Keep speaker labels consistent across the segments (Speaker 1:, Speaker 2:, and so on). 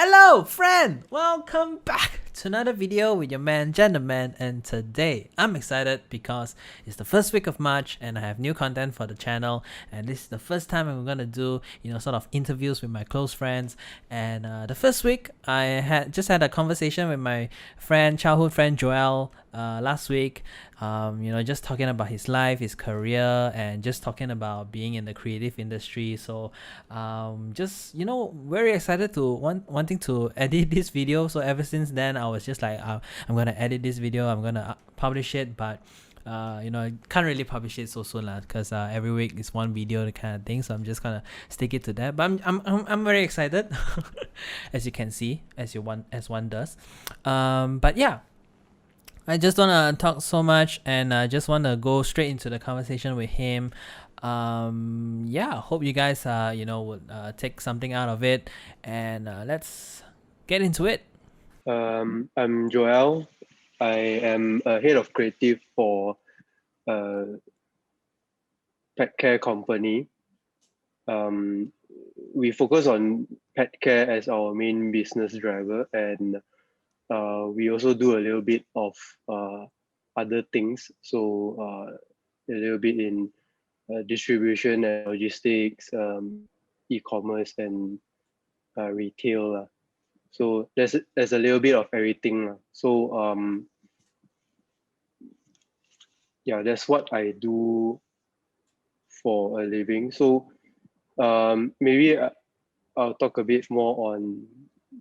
Speaker 1: Hello, friend! Welcome back to another video with your man, Gentleman. And today, I'm excited because it's the first week of March and I have new content for the channel. And this is the first time I'm gonna do, sort of interviews with my close friends. And the first week, I had a conversation with my childhood friend Joel last week. Just talking about his life, his career, and just talking about being in the creative industry. So just very excited to wanting to edit this video. So ever since then I was just like, I'm gonna edit this video, I'm gonna publish it, but I can't really publish it so soon because every week is one video, the kind of thing. So I'm just gonna stick it to that. But I'm very excited, as you can see, as one does. But yeah, I just don't want to talk so much, and I just want to go straight into the conversation with him. Yeah, hope you guys would take something out of it, and let's get into it.
Speaker 2: I'm Joel. I am a head of creative for a pet care company. We focus on pet care as our main business driver, and we also do a little bit of other things. So a little bit in distribution and logistics, e-commerce, and retail. So there's a little bit of everything. So yeah, that's what I do for a living. So maybe I'll talk a bit more on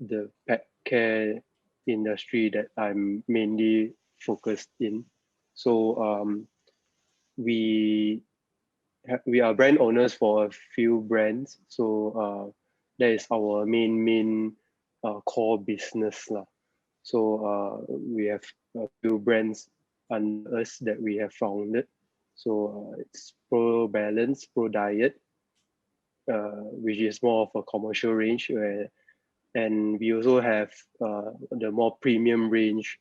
Speaker 2: the pet care industry that I'm mainly focused in. So we we are brand owners for a few brands. So that is our main core business lah. So we have a few brands under us that we have founded. So it's Pro Balance, Pro Diet, which is more of a commercial range, and we also have the more premium range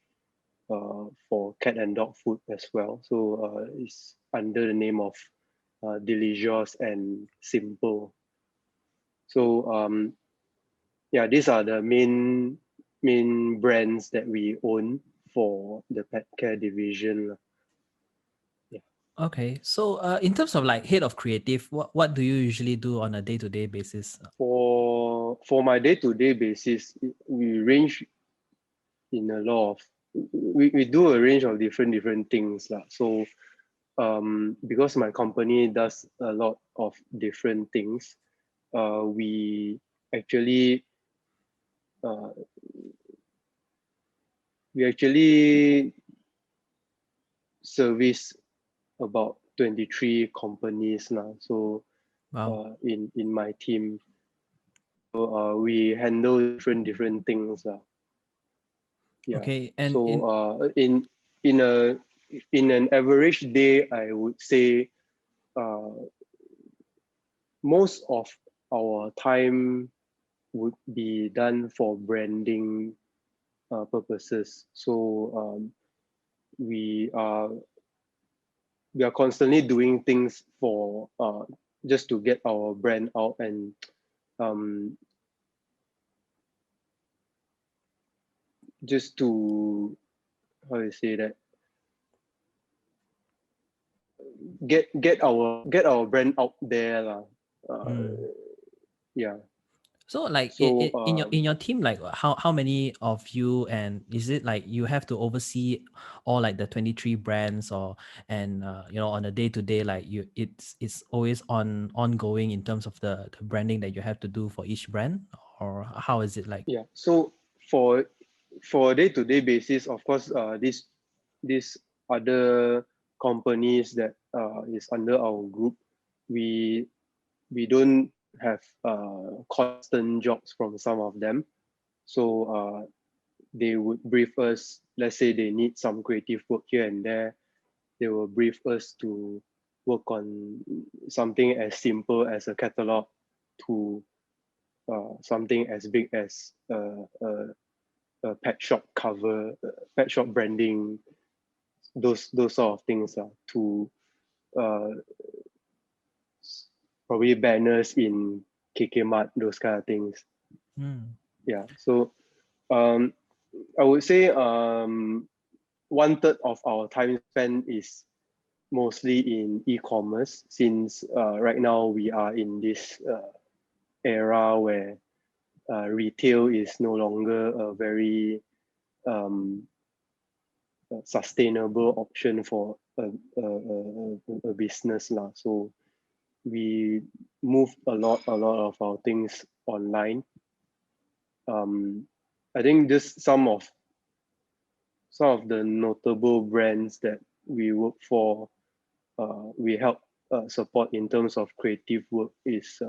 Speaker 2: for cat and dog food as well. So it's under the name of Delicious and Simple. So yeah, these are the main brands that we own for the pet care division. Yeah.
Speaker 1: Okay, so in terms of like head of creative, what do you usually do on a day-to-day basis?
Speaker 2: For my day-to-day basis, we range in a lot of we do a range of different things lah. So because my company does a lot of different things, we actually uh, we actually service about 23 companies now. So
Speaker 1: Wow.
Speaker 2: in my team, so we handle different things. Yeah.
Speaker 1: Okay, and
Speaker 2: So
Speaker 1: in
Speaker 2: in a in an average day, I would say uh, most of our time would be done for branding purposes. So we are we are constantly doing things for just to get our brand out and um, just to how do you say that get our brand out there lah.
Speaker 1: mm.
Speaker 2: Yeah.
Speaker 1: So like
Speaker 2: So
Speaker 1: in your team, like how many of you, and is it like you have to oversee all like the 23 brands, or and on a day to day, like it's always ongoing in terms of the branding that you have to do for each brand, or how is it like?
Speaker 2: yeah. So for for day-to-day basis, of course, this other companies that is under our group, we we don't have constant jobs from some of them. So they would brief us. Let's say they need some creative work here and there. They will brief us to work on something as simple as a catalog to something as big as a pet shop cover, pet shop branding, those sort of things to uh, probably banners in KK Mart, those kind of things.
Speaker 1: Mm.
Speaker 2: yeah. So um, I would say 1/3 of our time spent is mostly in e-commerce, since right now we are in this era where retail is no longer a very um, sustainable option for a business lah. So we move a lot of our things online. I think just some of the notable brands that we work for, we help support in terms of creative work is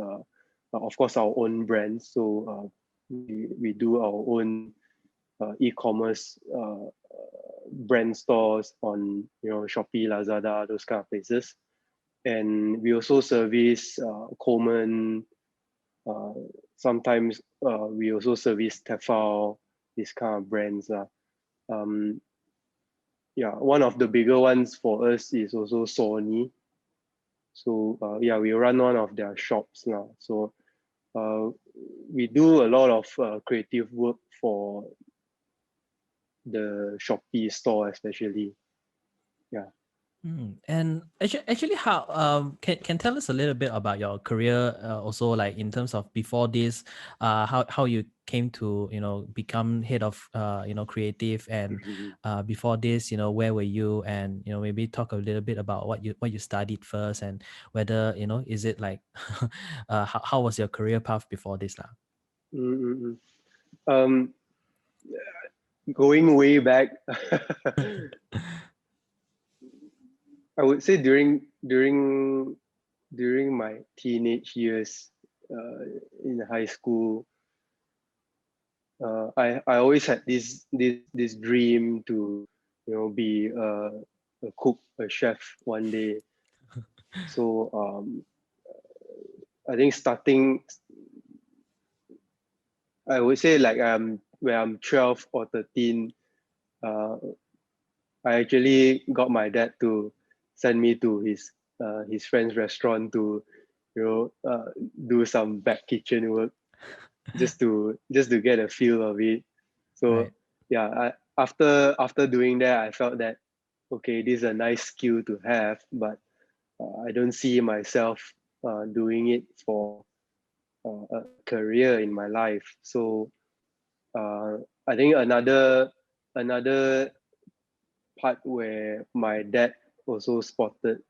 Speaker 2: of course our own brands. So we do our own e-commerce brand stores on Shopee, Lazada, those kind of places. And we also service Coleman. Uh, Sometimes we also service Tefal, these kind of brands. Um, yeah, one of the bigger ones for us is also Sony. So yeah, we run one of their shops now. So uh, we do a lot of creative work for the Shopee store, especially. Yeah.
Speaker 1: And actually, how can tell us a little bit about your career, also like in terms of before this, how you came to become head of creative, and
Speaker 2: Mhm.
Speaker 1: before this, where were you, and maybe talk a little bit about what you studied first, and whether is it like how was your career path before this lah?
Speaker 2: Mm-mm-mm. Um, Going way back, I would say during my teenage years uh, in high school, I always had this dream to be a cook, a chef one day. So I think starting, I would say like when I'm 12 or 13, uh, I actually got my dad to send me to his friend's restaurant to you know uh, do some back kitchen work, just to get a feel of it. So
Speaker 1: Right.
Speaker 2: yeah, after doing that, I felt that okay, this is a nice skill to have, but I don't see myself doing it for a career in my life. So I think another part where my dad also spotted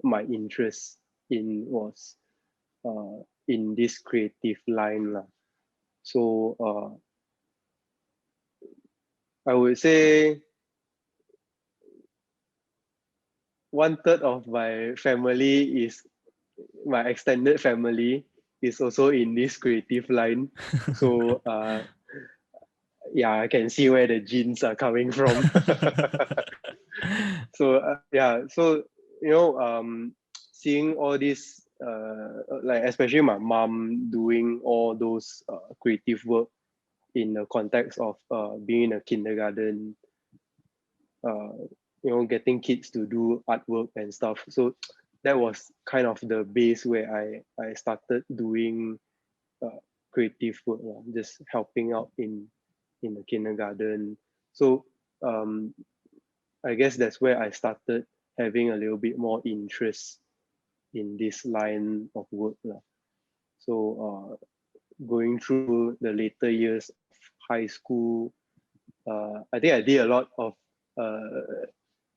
Speaker 2: my interest in was in this creative line lah. So I would say 1/3 of my family is my extended family is also in this creative line. So yeah, I can see where the genes are coming from. So yeah, so seeing all this like especially my mom doing all those creative work in the context of being in a kindergarten, uh, getting kids to do artwork and stuff. So that was kind of the base where I started doing creative work, just helping out in the kindergarten. So um, I guess that's where I started having a little bit more interest in this line of work lah. So going through the later years of high school, I think I did a lot of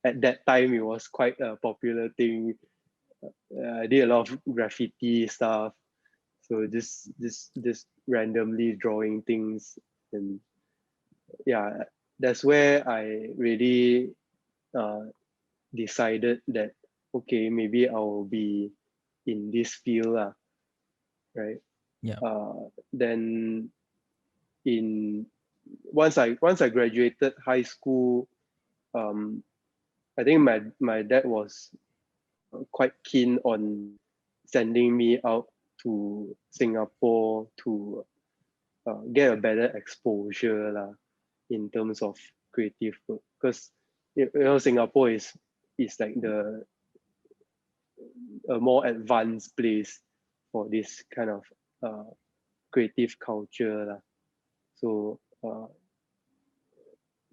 Speaker 2: at that time it was quite a popular thing. I did a lot of graffiti stuff. So just randomly drawing things, and yeah, that's where I really uh, decided that okay, maybe I will be in this field lah, right?
Speaker 1: Yeah.
Speaker 2: Then in once I graduated high school, um, I think my dad was quite keen on sending me out to Singapore to get a better exposure lah, in terms of creative work, because Singapore is like the a more advanced place for this kind of uh, creative culture lah. So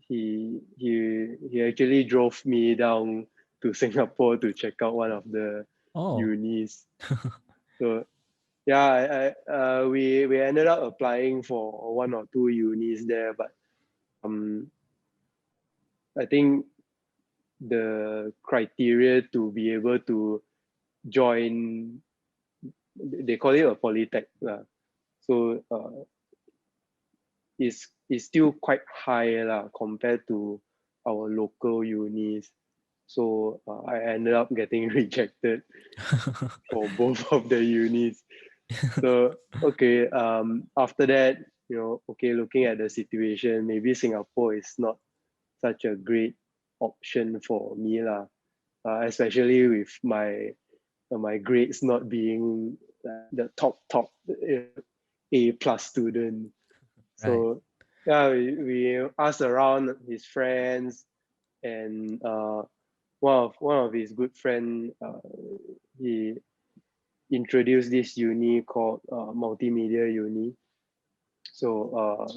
Speaker 2: he actually drove me down to Singapore to check out one of the
Speaker 1: Oh.
Speaker 2: unis. So yeah, we ended up applying for one or two unis there, but um I think the criteria to be able to join, they call it a polytech lah. So is still quite high lah compared to our local unis. So I ended up getting rejected for both of the unis. So okay, after that, okay, looking at the situation, maybe Singapore is not such a great option for me lah. Especially with my grades not being the top A plus student.
Speaker 1: Right.
Speaker 2: So yeah, we asked around his friends, and one of his good friend, he introduced this uni called multimedia uni. So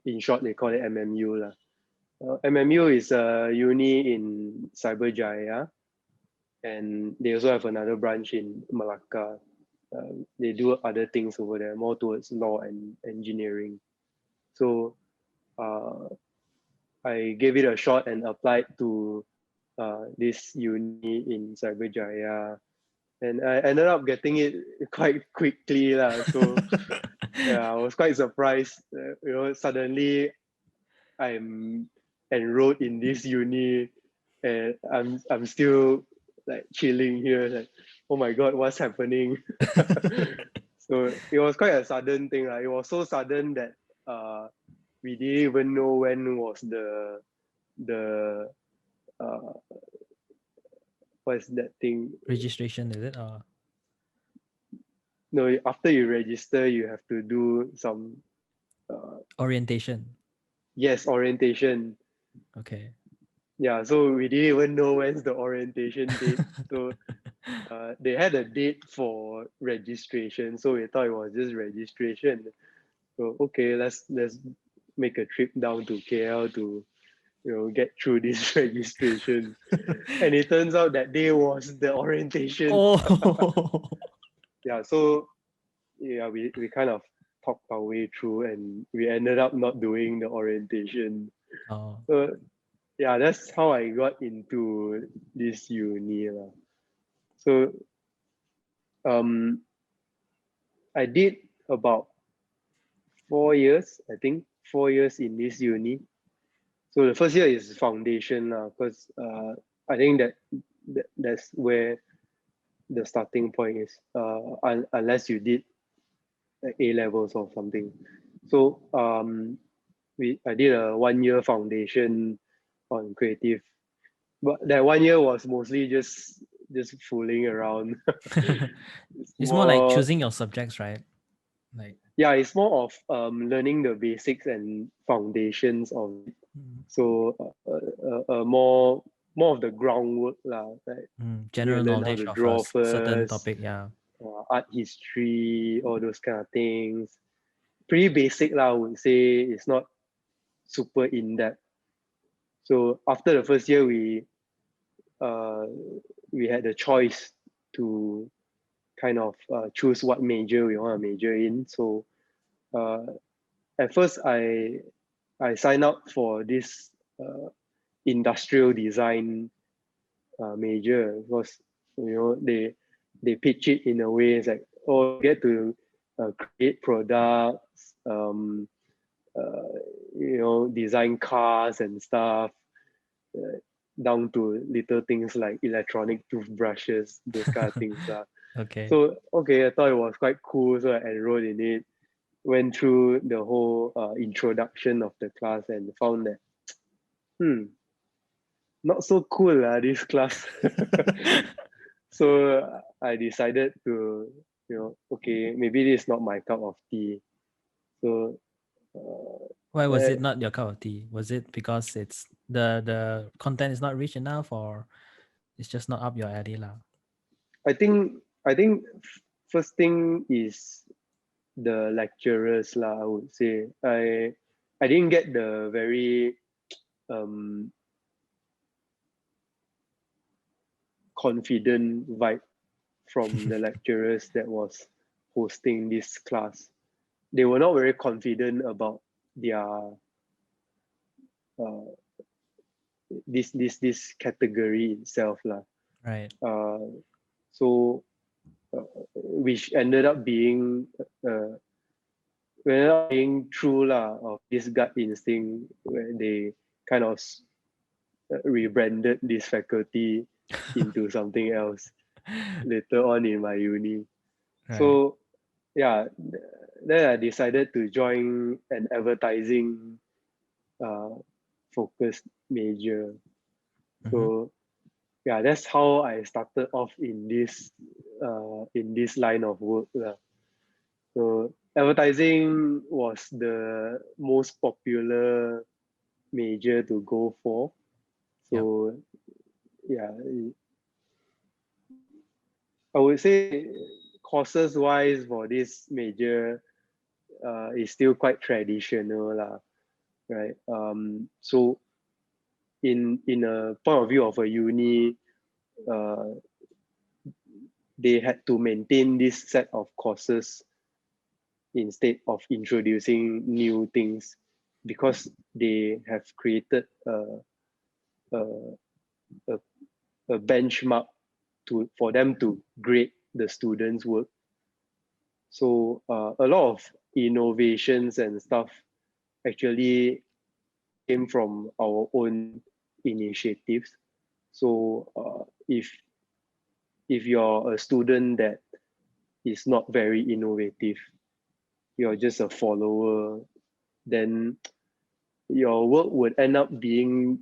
Speaker 2: in short, they call it MMU lah. MMU is a uni in Cyberjaya, and they also have another branch in Malacca. They do other things over there, more towards law and engineering. So uh, I gave it a shot and applied to this uni in Cyberjaya, and I ended up getting it quite quickly lah. So yeah, I was quite surprised. Suddenly I'm enrolled in this uni, and I'm still like chilling here. Like, oh my god, what's happening? So it was quite a sudden thing. It was so sudden that we didn't even know when was the uh, what's that thing?
Speaker 1: Registration, is it?
Speaker 2: No, after you register, you have to do some
Speaker 1: Orientation.
Speaker 2: yes, orientation.
Speaker 1: Okay.
Speaker 2: Yeah, so we didn't even know when's the orientation date. So they had a date for registration, so we thought it was just registration. So okay, let's make a trip down to KL to get through this registration. And it turns out that day was the orientation.
Speaker 1: Oh.
Speaker 2: Yeah, so yeah, we kind of talked our way through, and we ended up not doing the orientation.
Speaker 1: Oh.
Speaker 2: So yeah, that's how I got into this uni lah. So um I did about 4 years, I think 4 years in this uni. So the first year is foundation lah, because I think that's where the starting point is. Unless you did A levels or something. So I did a 1 year foundation on creative, but that 1 year was mostly just fooling around. It's
Speaker 1: It's more like
Speaker 2: more
Speaker 1: choosing your subjects, right? Like,
Speaker 2: yeah, it's more of learning the basics and foundations of it. So more of the groundwork lah. Like you
Speaker 1: general
Speaker 2: learn how
Speaker 1: knowledge
Speaker 2: to
Speaker 1: of a
Speaker 2: draw
Speaker 1: certain
Speaker 2: first,
Speaker 1: topic. Yeah.
Speaker 2: art history, all those kind of things. Pretty basic lah, I would say. It's not super in depth. So after the first year, uh, we had the choice to kind of choose what major we want to major in. So uh, at first, I signed up for this industrial design major, because they pitch it in a way it's like, oh, you get to create products, design cars and stuff, uh, down to little things like electronic toothbrushes, those kind of things.
Speaker 1: Okay.
Speaker 2: So okay, I thought it was quite cool, so I enrolled in it. Went through the whole introduction of the class and found that not so cool this class. So I decided to okay, maybe this is not my cup of tea. So
Speaker 1: Why was
Speaker 2: uh,
Speaker 1: it not your cup of tea? Was it because it's the content is not rich enough, or it's just not up your alley lah?
Speaker 2: I think first thing is the lecturers lah. I would say I didn't get the very um, confident vibe from the lecturers that was hosting this class. They were not very confident about their uh, this category itself lah.
Speaker 1: Right.
Speaker 2: Uh, so which ended up being true lah of this gut instinct where they kind of rebranded this faculty into something else later on in my uni.
Speaker 1: Right.
Speaker 2: So yeah, then I decided to join an advertising uh, focused major.
Speaker 1: Mm-hmm.
Speaker 2: So yeah, that's how I started off in this line of work. So advertising was the most popular major to go for.
Speaker 1: Yep.
Speaker 2: So yeah, I would say courses wise for this major is still quite traditional lah, right? So in a point of view of a uni, uh, they had to maintain this set of courses instead of introducing new things because they have created a, a, a benchmark for them to grade the students' work. So a lot of innovations and stuff actually came from our own initiatives. So if you're a student that is not very innovative, you're just a follower, then your work would end up being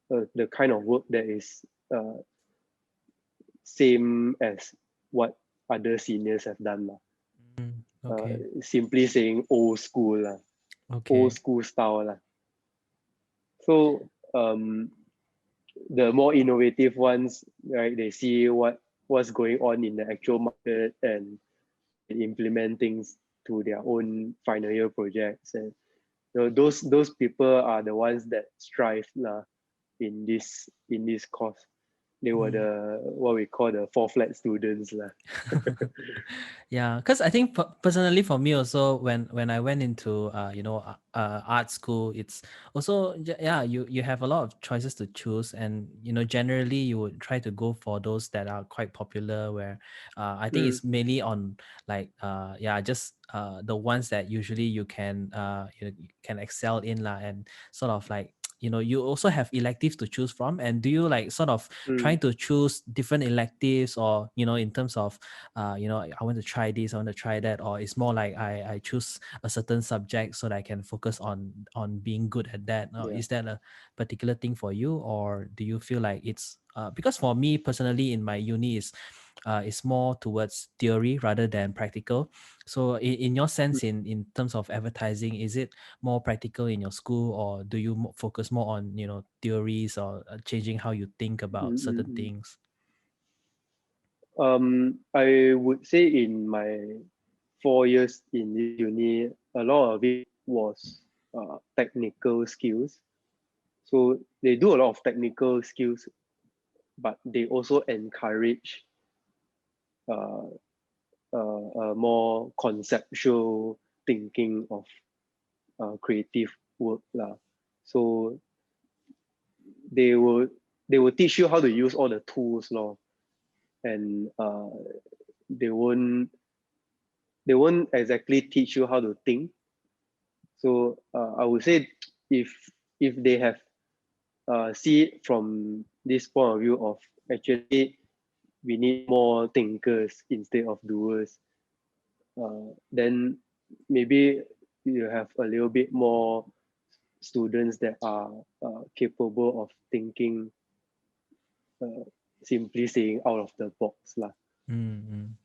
Speaker 2: the kind of work that is uh, same as what other seniors have done.
Speaker 1: Mm, okay.
Speaker 2: Simply saying old school, old
Speaker 1: Okay.
Speaker 2: school style. So the more innovative ones, right, they see what's going on in the actual market and implement things to their own final year projects. And those people are the ones that strive in this course. They were
Speaker 1: Mm.
Speaker 2: the what we call the four flat students lah.
Speaker 1: Yeah, because I think personally for me also, when I went into art school, it's also yeah, you have a lot of choices to choose, and generally you would try to go for those that are quite popular, where I think
Speaker 2: Mm,
Speaker 1: it's mainly on like yeah, just the ones that usually you can excel in lah, and sort of like you also have electives to choose from. And do you like sort of try
Speaker 2: mm,
Speaker 1: to choose different electives, or in terms of I want to try this, I want to try that, or it's more like I choose a certain subject so that I can focus on being good at that?
Speaker 2: yeah.
Speaker 1: Is that a particular thing for you, or do you feel like it's because for me personally in my uni is it's more towards theory rather than practical. So in your
Speaker 2: Mm,
Speaker 1: sense, in terms of advertising, is it more practical in your school, or do you focus more on theories, or changing how you think
Speaker 2: mm,
Speaker 1: about
Speaker 2: mm,
Speaker 1: certain
Speaker 2: mm.
Speaker 1: things?
Speaker 2: I would say in my 4 years in this uni, a lot of it was technical skills. So they do a lot of technical skills, but they also encourage uh, more conceptual thinking of creative work lah. So they will they will teach you how to use all the tools law, and they won't exactly teach you how to think. So I would say if they have see it from this point of view of actually we need more thinkers instead of doers, then maybe you have a little bit more students that are capable of thinking, uh, simply saying out of the box lah.
Speaker 1: Mm-hmm.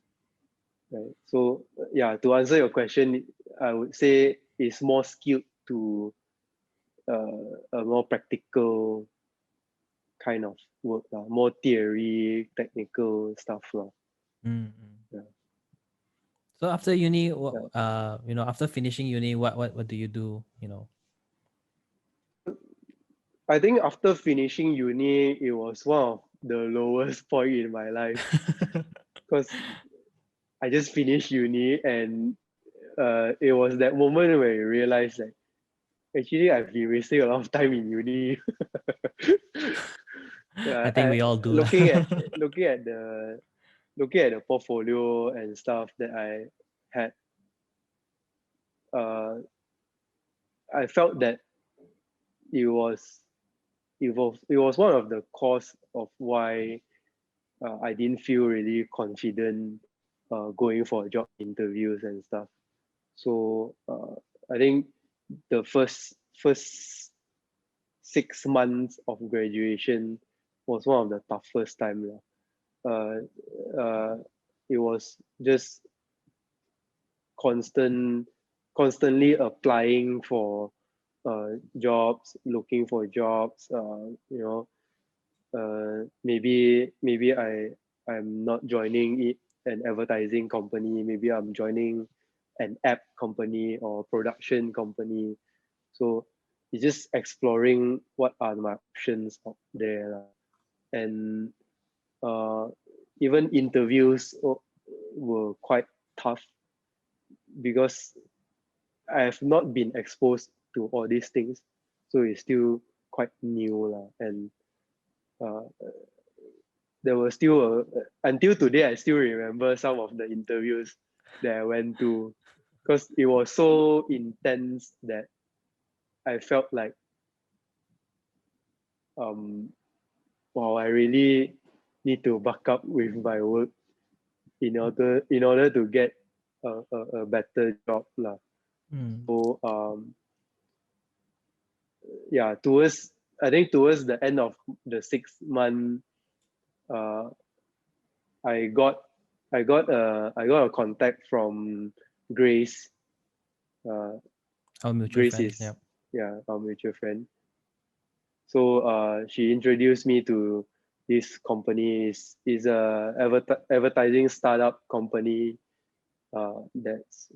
Speaker 2: Right. So yeah, to answer your question, I would say it's more skewed to a more practical kind of work lah, more theory, technical stuff lah.
Speaker 1: Mm-hmm.
Speaker 2: Yeah.
Speaker 1: So after uni,
Speaker 2: Yeah.
Speaker 1: after finishing uni, what do you do?
Speaker 2: I think after finishing uni, it was one of the lowest point in my life because I just finished uni and it was that moment where you realize that actually I've been wasting a lot of time in uni.
Speaker 1: I
Speaker 2: Yeah,
Speaker 1: think we all do.
Speaker 2: looking at looking at the portfolio and stuff that I had, uh, I felt that it was it was one of the cause of why I didn't feel really confident going for job interviews and stuff. So I think the first 6 months of graduation was one of the toughest time lah. Uh, uh, it was just constant constantly applying for jobs, looking for jobs. Maybe I'm not joining an advertising company. Maybe I'm joining an app company or production company. So it's just exploring what are my options out there lah. And uh, even interviews were quite tough because I have not been exposed to all these things, so it's still quite new lah. And uh, there was still until today I still remember some of the interviews that I went to because it was so intense that I felt like um wow, I really need to back up with my work in order to get a better job lah.
Speaker 1: Mm.
Speaker 2: So yeah, towards the end of the 6 month, uh, I got I got a contact from Grace. Uh,
Speaker 1: Our mutual
Speaker 2: Grace
Speaker 1: friend.
Speaker 2: is
Speaker 1: Yeah.
Speaker 2: yeah our mutual friend. So she introduced me to this company. Is a advertising startup company that's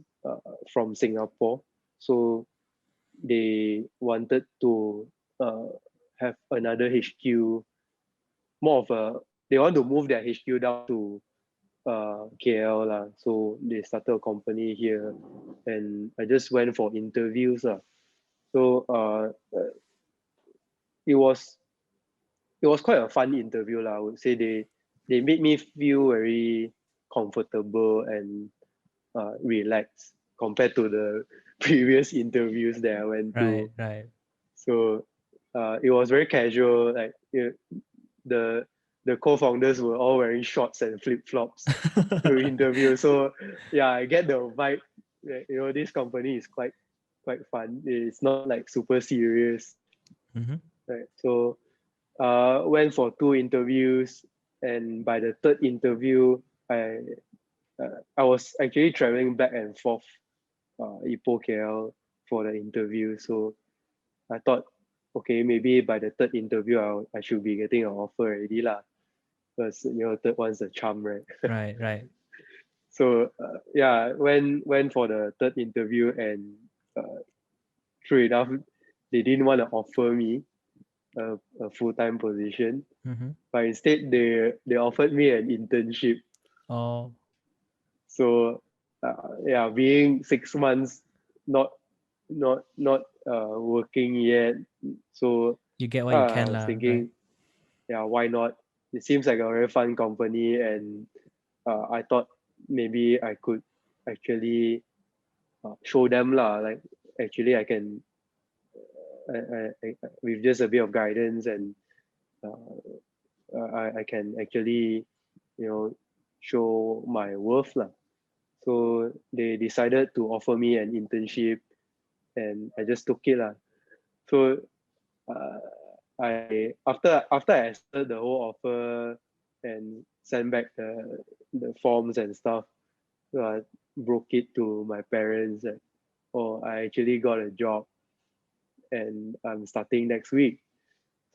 Speaker 2: from Singapore. So they wanted to uh, have another HQ, more of a they want to move their HQ down to KL lah. So they started a company here, and I just went for interviews lah. So it was it was quite a fun interview lah. I would say they made me feel very comfortable and relaxed compared to the previous interviews that I went
Speaker 1: Right.
Speaker 2: to.
Speaker 1: Right.
Speaker 2: So it was very casual. Like the the co-founders were all wearing shorts and flip flops to interview. So yeah, I get the vibe. This company is quite fun. It's not like super serious,
Speaker 1: Mm-hmm.
Speaker 2: right? So went for 2 interviews, and by the third interview, I was actually traveling back and forth, Ipoh KL for the interview. So I thought, okay, maybe by the third interview, I should be getting an offer already lah. Because third one's the charm, right?
Speaker 1: Right. Right.
Speaker 2: So yeah, went for the third interview, and uh, true enough, they didn't want to offer me a full time position,
Speaker 1: Mm-hmm.
Speaker 2: but instead they offered me an internship.
Speaker 1: Oh,
Speaker 2: So yeah, being 6 months not working yet, so
Speaker 1: you get what you
Speaker 2: I
Speaker 1: can,
Speaker 2: was
Speaker 1: lah. Right.
Speaker 2: thinking, yeah, why not? It seems like a very fun company, and I thought maybe I could actually show them lah. Like actually, I can with just a bit of guidance, and uh, I can actually you know show my worth lah. So they decided to offer me an internship, and I just took it lah. So uh, I after I accepted the whole offer and sent back the forms and stuff, so I broke it to my parents that, oh, I actually got a job and I'm starting next week.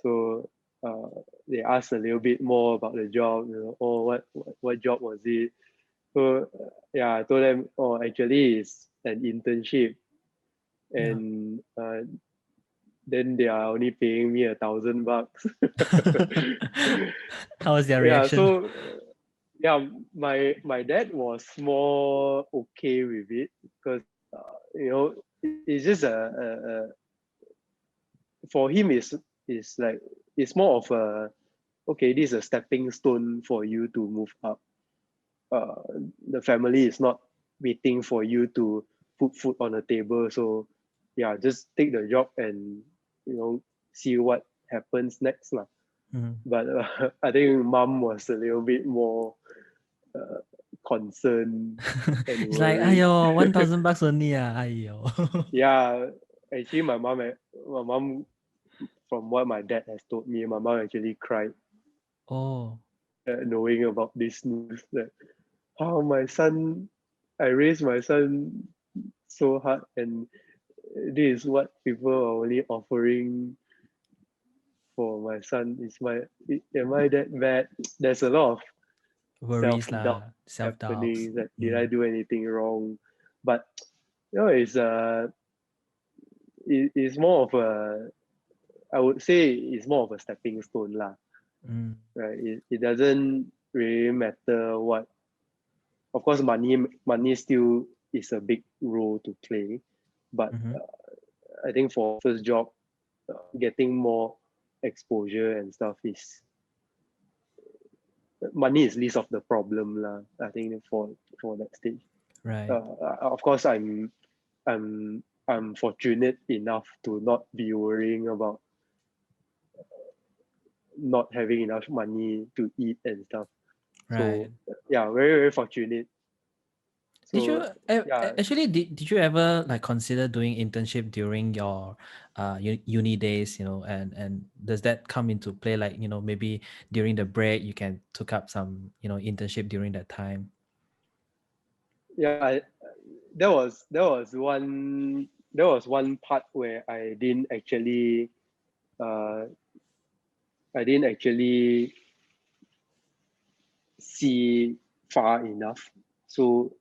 Speaker 2: So they asked a little bit more about the job. Oh, what job was it? So yeah, I told them, oh, actually it's an internship,
Speaker 1: Yeah.
Speaker 2: and then they are only paying me $1,000.
Speaker 1: How was their
Speaker 2: Yeah,
Speaker 1: reaction?
Speaker 2: so yeah, my dad was more okay with it because it's just for him is like it's more of a okay, this is a stepping stone for you to move up. uh, the family is not waiting for you to put food on the table. So yeah, just take the job and see what happens next lah.
Speaker 1: Mm.
Speaker 2: But I think mom was a little bit more uh, concerned and
Speaker 1: It's like,
Speaker 2: worried.
Speaker 1: ayo, 1,000 bucks only, ayo.
Speaker 2: Yeah, actually my mom from what my dad has told me, my mom actually cried
Speaker 1: Oh,
Speaker 2: knowing about this news that how my son I raised my son so hard, and this is what people are only offering for my son. Am I that bad? There's a lot of self
Speaker 1: worries
Speaker 2: doubt
Speaker 1: lah, self-doubts.
Speaker 2: happening. That did I
Speaker 1: Mm.
Speaker 2: do anything wrong? But it's more of a, I would say it's more of a stepping stone lah.
Speaker 1: Mm.
Speaker 2: Right? It doesn't really matter what. Of course, money still is a big role to play, but
Speaker 1: Mm-hmm.
Speaker 2: I think for first job, getting more exposure and stuff is money is least of the problem lah. I think for that stage.
Speaker 1: Right.
Speaker 2: Of course, I'm fortunate enough to not be worrying about not having enough money to eat and stuff.
Speaker 1: Right.
Speaker 2: So yeah, very very fortunate.
Speaker 1: Did you
Speaker 2: So yeah,
Speaker 1: actually did you ever like consider doing internship during your uni days, and does that come into play, like, maybe during the break you can took up some, internship during that time?
Speaker 2: yeah, there was one part where uh, I didn't actually see far enough. So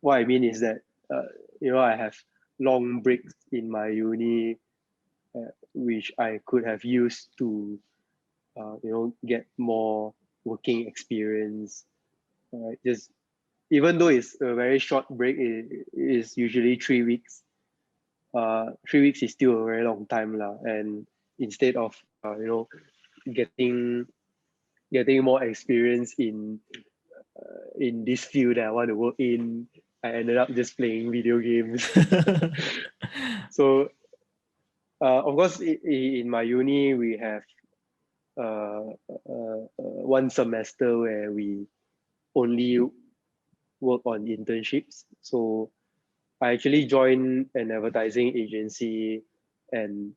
Speaker 2: what I mean is that I have long breaks in my uni, which I could have used to get more working experience. Just even though it's a very short break, it is usually 3 weeks. 3 weeks is still a very long time lah. And instead of getting getting more experience in this field that I want to work in, I ended up just playing video games. So of course, in my uni we have one semester where we only work on internships. So I actually joined an advertising agency, and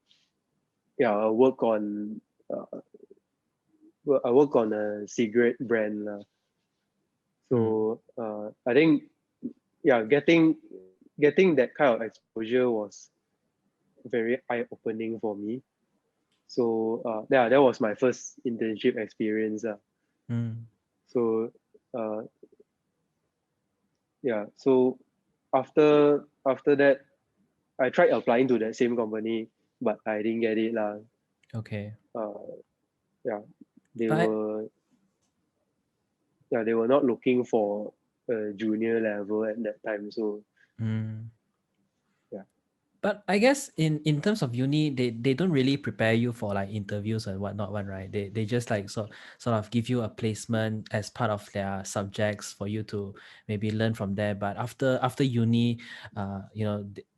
Speaker 2: yeah, uh, I work on a cigarette brand lah.
Speaker 1: Mm.
Speaker 2: So I think yeah, getting that kind of exposure was very eye opening for me. So yeah, that was my first internship experience.
Speaker 1: Mm.
Speaker 2: So uh, yeah, so after that, I tried applying to that same company, but I didn't get it lah.
Speaker 1: Okay.
Speaker 2: Uh, yeah, they
Speaker 1: But
Speaker 2: were they were not looking for a junior level at that time. So
Speaker 1: mm.
Speaker 2: yeah,
Speaker 1: But I guess in terms of uni, they don't really prepare you for like interviews and whatnot, one, right? They just like sort of give you a placement as part of their subjects for you to maybe learn from there. But after uni,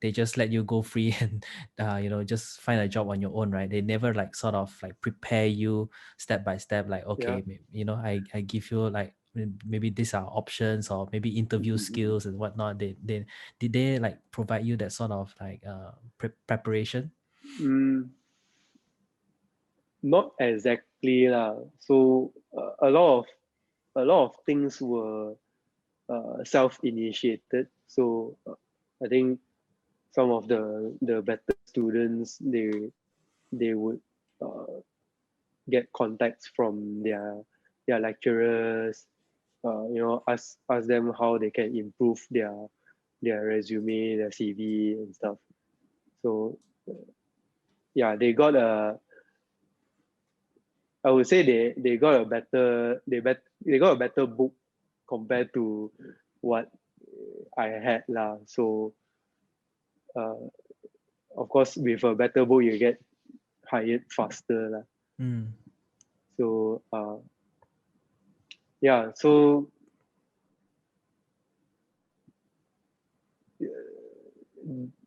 Speaker 1: they just let you go free and just find a job on your own, right? They never like sort of like prepare you step by step, like,
Speaker 2: yeah.
Speaker 1: okay, I give you like maybe these are options, or maybe interview skills and whatnot. They did they like provide you that sort of like preparation?
Speaker 2: Mm, not exactly lah. So a lot of things were self-initiated. So I think some of the better students, they would uh, get contacts from their lecturers, ask them how they can improve their resume, their CV and stuff. So yeah, I would say they got a they got a better book compared to what I had lah. So uh, of course with a better book you get hired faster lah.
Speaker 1: Mm.
Speaker 2: So yeah, so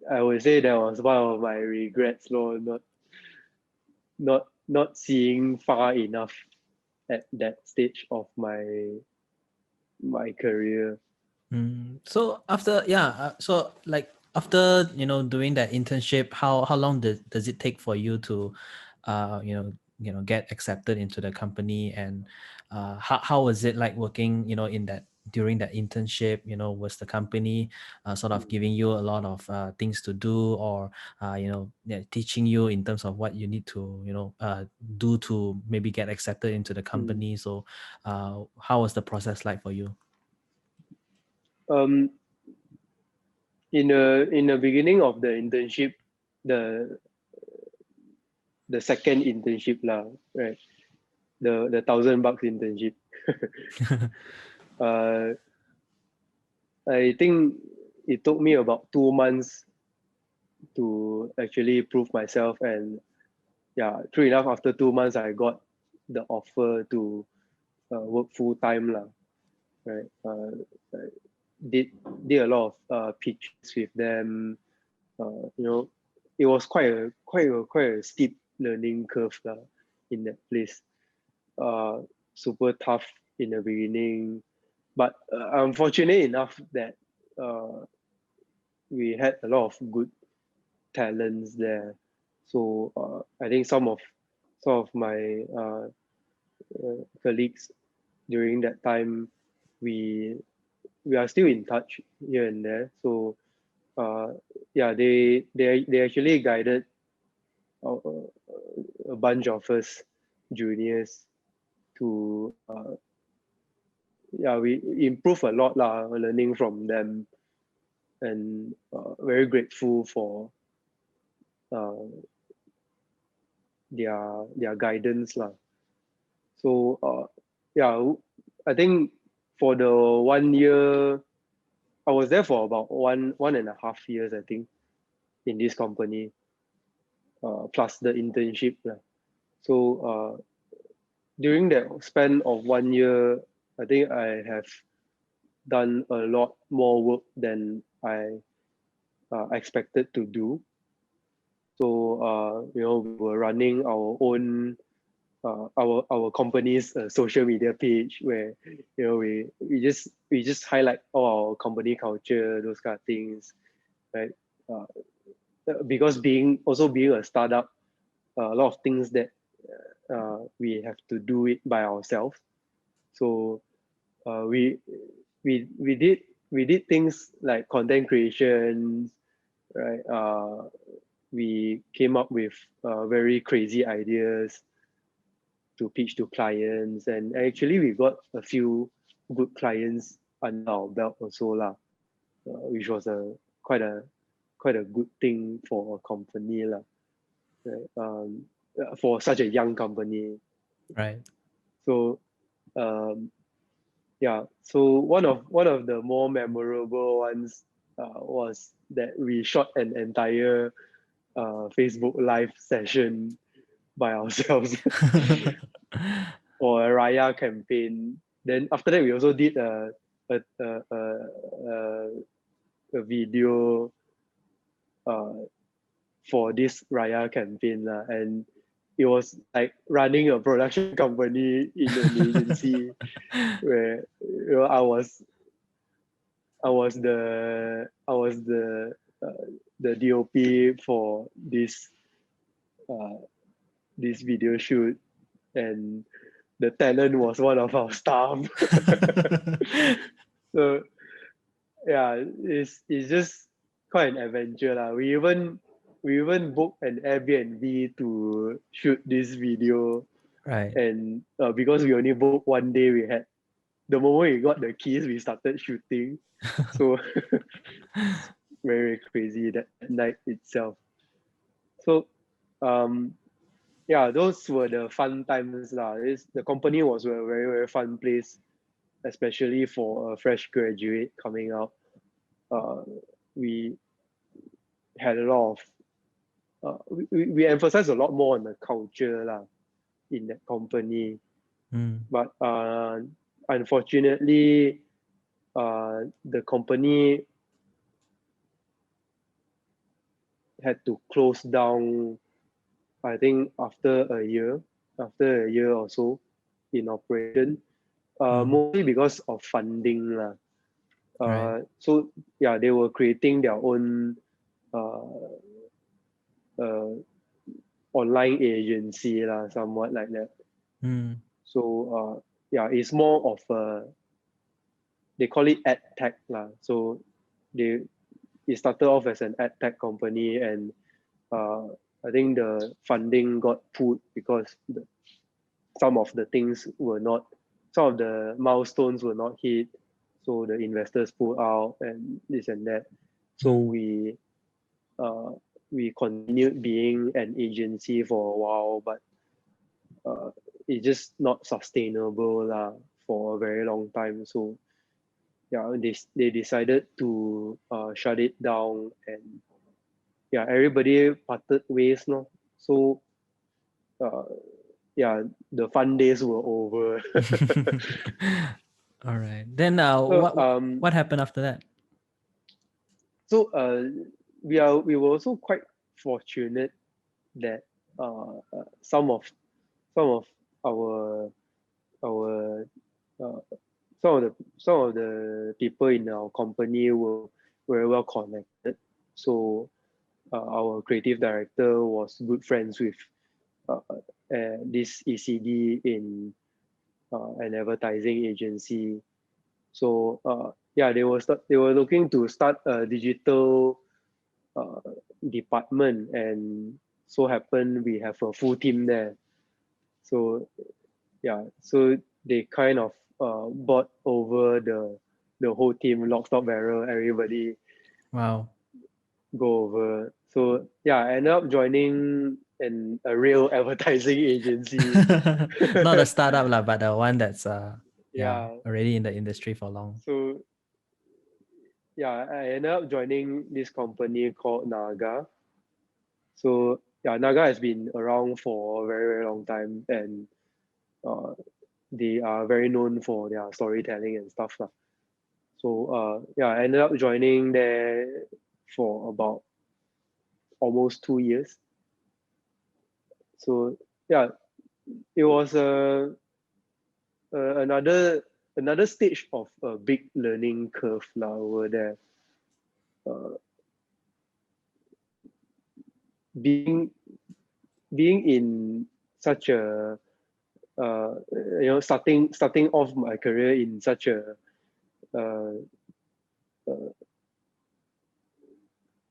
Speaker 2: I would say that was one of my regrets, lor, not seeing far enough at that stage of my career.
Speaker 1: So after so like after doing that internship, how long does it take for you to get accepted into the company, and how was it like working in that during that internship? Was the company sort of giving you a lot of things to do, or teaching you in terms of what you need to do to maybe get accepted into the
Speaker 2: Mm.
Speaker 1: company? So how was the process like for you?
Speaker 2: Um, in the beginning of the internship, the the second internship lah, right? The $1,000 internship. uh, I think it took me about 2 months to actually prove myself, and yeah, true enough, after 2 months, I got the offer to work full time lah, right? I did a lot of pitches with them. You know, it was quite a steep learning curve lah in that place. Super tough in the beginning, but I'm fortunate enough that uh, we had a lot of good talents there. So I think some of my colleagues during that time, we we are still in touch here and there. So uh, yeah, they actually guided a, a bunch of us juniors to yeah, we improve a lot lah, learning from them, and very grateful for uh, their guidance lah. So yeah, I think for the 1 year, I was there for about 1.5 years, I think, in this company, plus the internship lah. So during that span of 1 year, I think I have done a lot more work than I expected to do. So we were running our own our company's social media page, where we just highlight all our company culture, those kind of things, right? Uh, because being a startup, a lot of things that we have to do it by ourselves. So we we did things like content creation, right? We came up with very crazy ideas to pitch to clients, and actually we got a few good clients under our belt also lah, which was quite a good thing for a company lah, right? For such a young company.
Speaker 1: Right.
Speaker 2: So yeah, so one of the more memorable ones was that we shot an entire Facebook live session by ourselves for a Raya campaign. Then after that, we also did a, a, a, a, a video for this Raya campaign lah, and it was like running a production company in an agency where I was the DOP for uh, this video shoot, and the talent was one of our staff. So yeah, it's just quite an adventure lah. We even booked an Airbnb to shoot this video,
Speaker 1: Right.
Speaker 2: and because we only booked one day, we had the moment we got the keys, we started shooting. So very crazy that night itself. So yeah, those were the fun times lah. The company was a very, very fun place, especially for a fresh graduate coming out. We had a lot of we emphasize a lot more on the culture lah in that company. But unfortunately, the company had to close down, I think after a year or so in operation, mostly because of funding lah.
Speaker 1: Right.
Speaker 2: So yeah, they were creating their own online agency lah, somewhat like that. So yeah, it's more of they call it ad tech lah. So it started off as an ad tech company, and I think the funding got pulled because some of the milestones were not hit, so the investors pulled out and this and that. So we continued being an agency for a while, but it's just not sustainable lah for a very long time. So yeah, they decided to shut it down, and yeah, everybody parted ways, no. So yeah, the fun days were over.
Speaker 1: All right. Then
Speaker 2: So
Speaker 1: what happened after that?
Speaker 2: so we were also quite fortunate that some of our our some of the people in our company were very well connected. So our creative director was good friends with this ECD in an advertising agency. So yeah, they were looking to start a digital department, and so happened we have a full team there. So yeah, so they kind of bought over the whole team, lock, stock, barrel, everybody
Speaker 1: Wow.
Speaker 2: go over. So yeah, I ended up joining a real advertising agency.
Speaker 1: Not a startup lah, but the one that's
Speaker 2: Yeah.
Speaker 1: already in the industry for long.
Speaker 2: So yeah, I ended up joining this company called Naga. So yeah, Naga has been around for a very, very long time, and they are very known for their storytelling and stuff lah. So yeah, I ended up joining there for about almost 2 years. So yeah, it was another stage of a big learning curve lah over there. Being in such a starting off my career in such a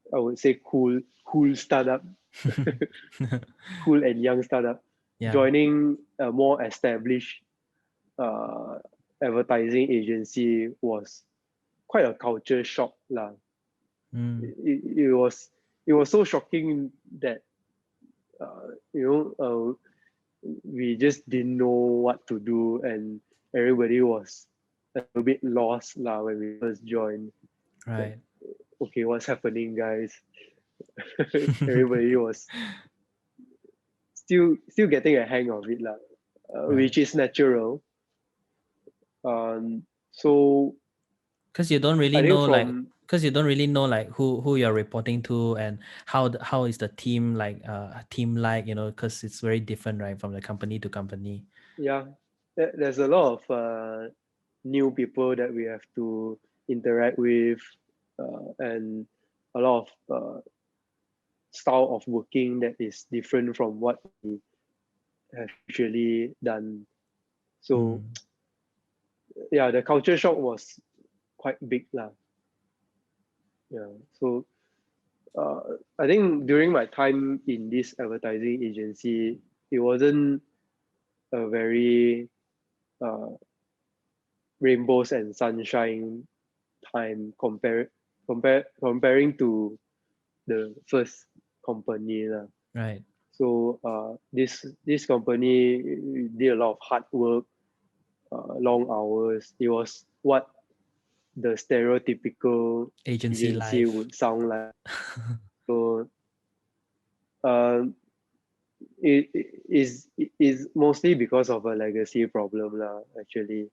Speaker 2: I would say cool startup, cool and young startup, joining a more established advertising agency was quite a culture shock lah. It was so shocking that we just didn't know what to do, and everybody was a little bit lost lah when we first joined.
Speaker 1: Right.
Speaker 2: Okay, what's happening, guys? Everybody was still getting a hang of it lah, which is natural. So
Speaker 1: because you don't really
Speaker 2: I think
Speaker 1: know like who you're reporting to, and how is the team like because it's very different, right, from the company to company.
Speaker 2: Yeah, there's a lot of new people that we have to interact with, and a lot of style of working that is different from what we have usually done. So yeah, the culture shock was quite big lah. Yeah, so I think during my time in this advertising agency, it wasn't a very rainbows and sunshine time comparing to the first company lah.
Speaker 1: Right.
Speaker 2: So this company did a lot of hard work, long hours. It was what the stereotypical
Speaker 1: Agency
Speaker 2: agency
Speaker 1: life.
Speaker 2: would sound like. So um, it is mostly because of a legacy problem lah, actually,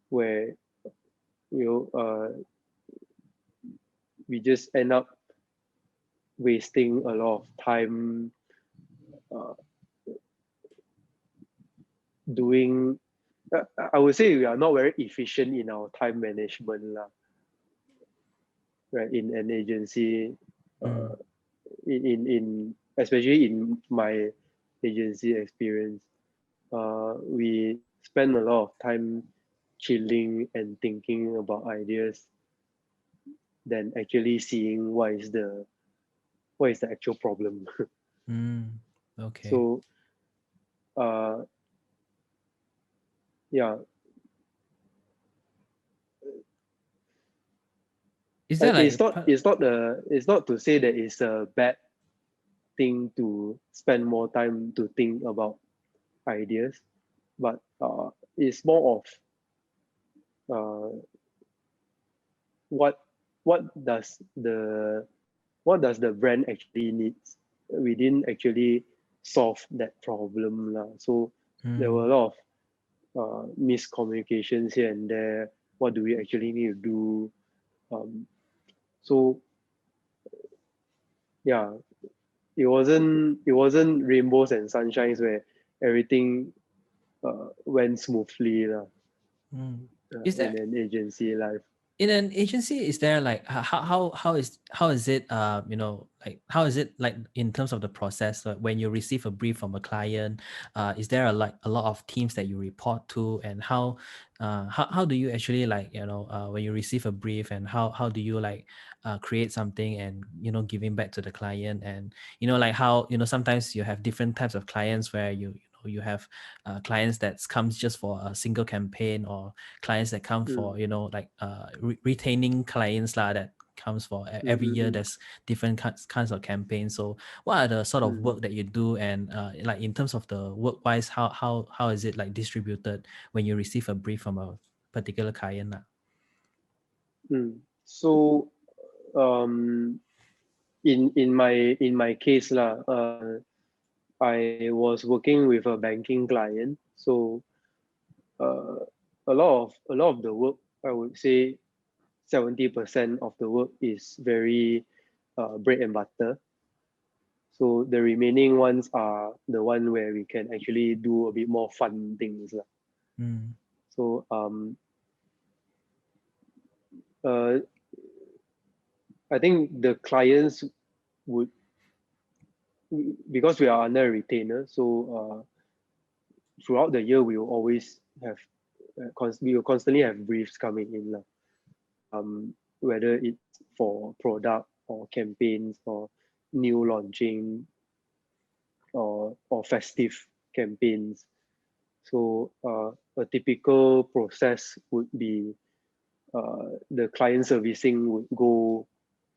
Speaker 2: where you know we just end up wasting a lot of time uh, doing. I would say we are not very efficient in our time management lah, right? In an agency,
Speaker 1: Mm.
Speaker 2: in especially in my agency experience, we spend a lot of time chilling and thinking about ideas than actually seeing what is the actual problem.
Speaker 1: Mm. Okay.
Speaker 2: So uh, yeah,
Speaker 1: Is there
Speaker 2: it's
Speaker 1: like
Speaker 2: not it's not to say that it's a bad thing to spend more time to think about ideas, but it's more of uh, what what does the what does the brand actually needs. We didn't actually solve that problem lah. So there were
Speaker 1: mm,
Speaker 2: a lot of miscommunications here and there. What do we actually need to do? Um, so yeah, it wasn't rainbows and sunshines where everything went smoothly lah,
Speaker 1: mm. Is
Speaker 2: in
Speaker 1: there
Speaker 2: an agency life.
Speaker 1: in an agency, is there like how is it like how is it like in terms of the process, like when you receive a brief from a client, is there like a lot of teams that you report to, and how do you actually like when you receive a brief, and how do you like create something and giving back to the client, and like how sometimes you have different types of clients where you have clients that comes just for a single campaign, or clients that come
Speaker 2: Mm,
Speaker 1: for like retaining clients lah, that comes for
Speaker 2: mm,
Speaker 1: every
Speaker 2: mm,
Speaker 1: year.
Speaker 2: mm,
Speaker 1: There's different kinds of campaigns. So what are the sort of
Speaker 2: mm,
Speaker 1: work that you do, and like in terms of the work wise, how is it like distributed when you receive a brief from a particular client lah?
Speaker 2: mm. So um, in my case lah, I was working with a banking client. So uh, a lot of the work, I would say 70% of the work is very bread and butter. So the remaining ones are the one where we can actually do a bit more fun things lah.
Speaker 1: Mm,
Speaker 2: So uh, I think the clients would, because we are under a retainer, so throughout the year we will always have we will constantly have briefs coming in lah. Whether it's for product or campaigns or new launching or festive campaigns. So a typical process would be the client servicing would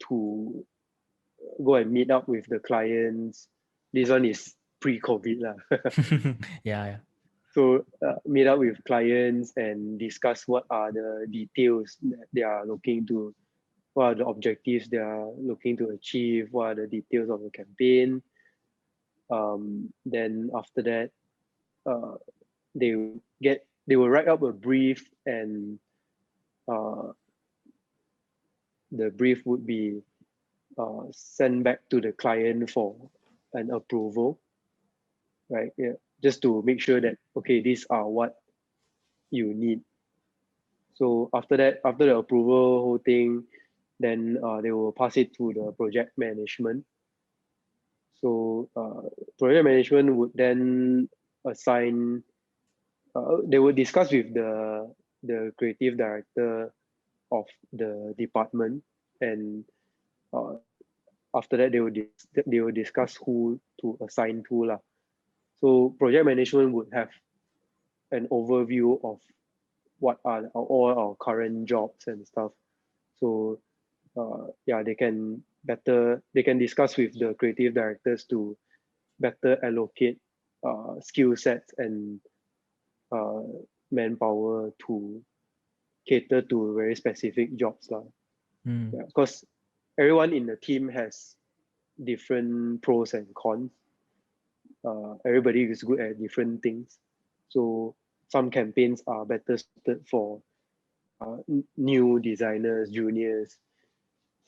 Speaker 2: to go and meet up with the clients. This one is pre-COVID lah.
Speaker 1: yeah, yeah.
Speaker 2: So meet up with clients and discuss what are the details that they are looking to, what are the objectives they are looking to achieve, what are the details of the campaign. Then after that, uh, they will write up a brief, and uh, the brief would be sent back to the client for an approval, right? Yeah, just to make sure that okay, these are what you need. So after that, after the approval whole thing, then they will pass it to the project management. So project management would then assign. They would discuss with the creative director of the department, and uh, after that they will discuss who to assign to lah. So project management would have an overview of what are all our current jobs and stuff. So yeah, they can discuss with the creative directors to better allocate skill sets and uh, manpower to cater to very specific jobs lah.
Speaker 1: Mm.
Speaker 2: Yeah, because everyone in the team has different pros and cons. Everybody is good at different things. So some campaigns are better suited for new designers, juniors.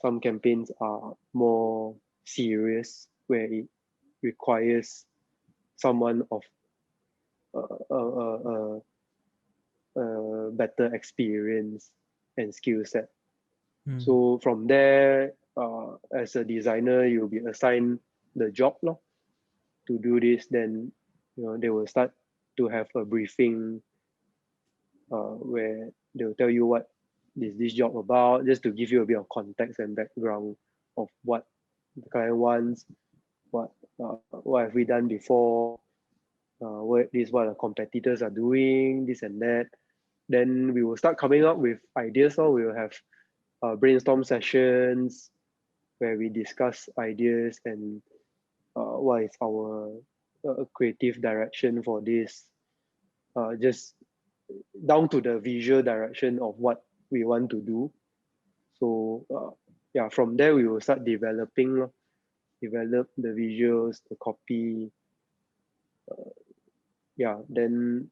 Speaker 2: Some campaigns are more serious, where it requires someone of better experience and skill set.
Speaker 1: Mm.
Speaker 2: So from there, as a designer, you'll be assigned the job lor, to do this. Then they will start to have a briefing where they'll tell you what is this job about, just to give you a bit of context and background of what the client wants, what have we done before, what our competitors are doing, this and that. Then we will start coming up with ideas. So we will have brainstorm sessions where we discuss ideas and what is our creative direction for this. Just down to the visual direction of what we want to do. So yeah, from there we will start developing, develop the visuals, the copy. Yeah, then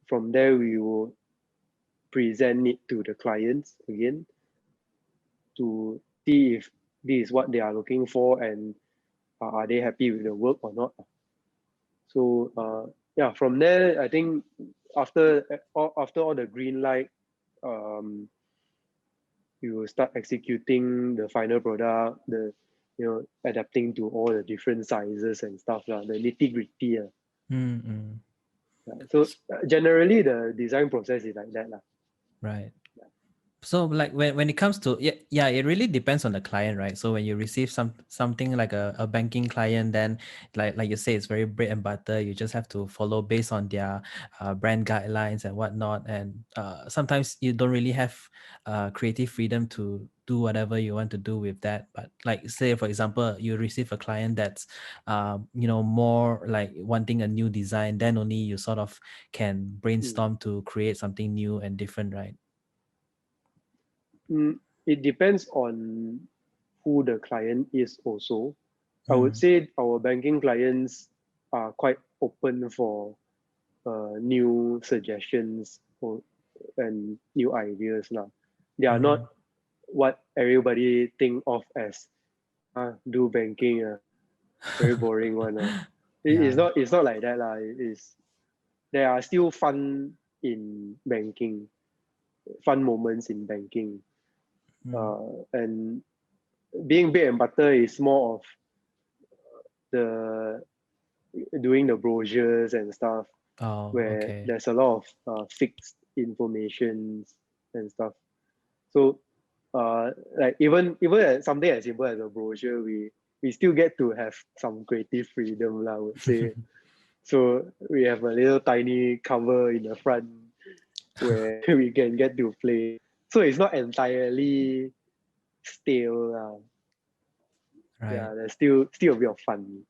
Speaker 2: from there we will present it to the clients again to see if this is what they are looking for and are they happy with the work or not. So yeah, from there I think after all the green light, um, you will start executing the final product, the adapting to all the different sizes and stuff lah, the nitty gritty.
Speaker 1: Mm. Mm.
Speaker 2: Yeah. So generally the design process is like that lah.
Speaker 1: Right. So like when it comes to yeah, it really depends on the client, right? So when you receive something like a banking client, then like you say, it's very bread and butter. You just have to follow based on their brand guidelines and whatnot. And sometimes you don't really have creative freedom to do whatever you want to do with that. But like say for example, you receive a client that's more like wanting a new design, then only you sort of can
Speaker 2: Mm.
Speaker 1: brainstorm to create something new and different, right?
Speaker 2: It depends on who the client is also. I would
Speaker 1: Mm.
Speaker 2: say our banking clients are quite open for new suggestions and new ideas lah. They are not
Speaker 1: Mm.
Speaker 2: what everybody think of as do banking, very boring one.
Speaker 1: Yeah.
Speaker 2: It's not like that lah. There are still fun in banking, fun moments in banking,
Speaker 1: Mm.
Speaker 2: and being bread and butter is more of the doing the brochures and stuff,
Speaker 1: Oh,
Speaker 2: where
Speaker 1: okay.
Speaker 2: there's a lot of fixed information and stuff. So like even at something as simple as a brochure, we still get to have some creative freedom lah, I would say. So we have a little tiny cover in the front where we can get to play. So it's not entirely stale.
Speaker 1: Right.
Speaker 2: Yeah, there's still a bit of fun.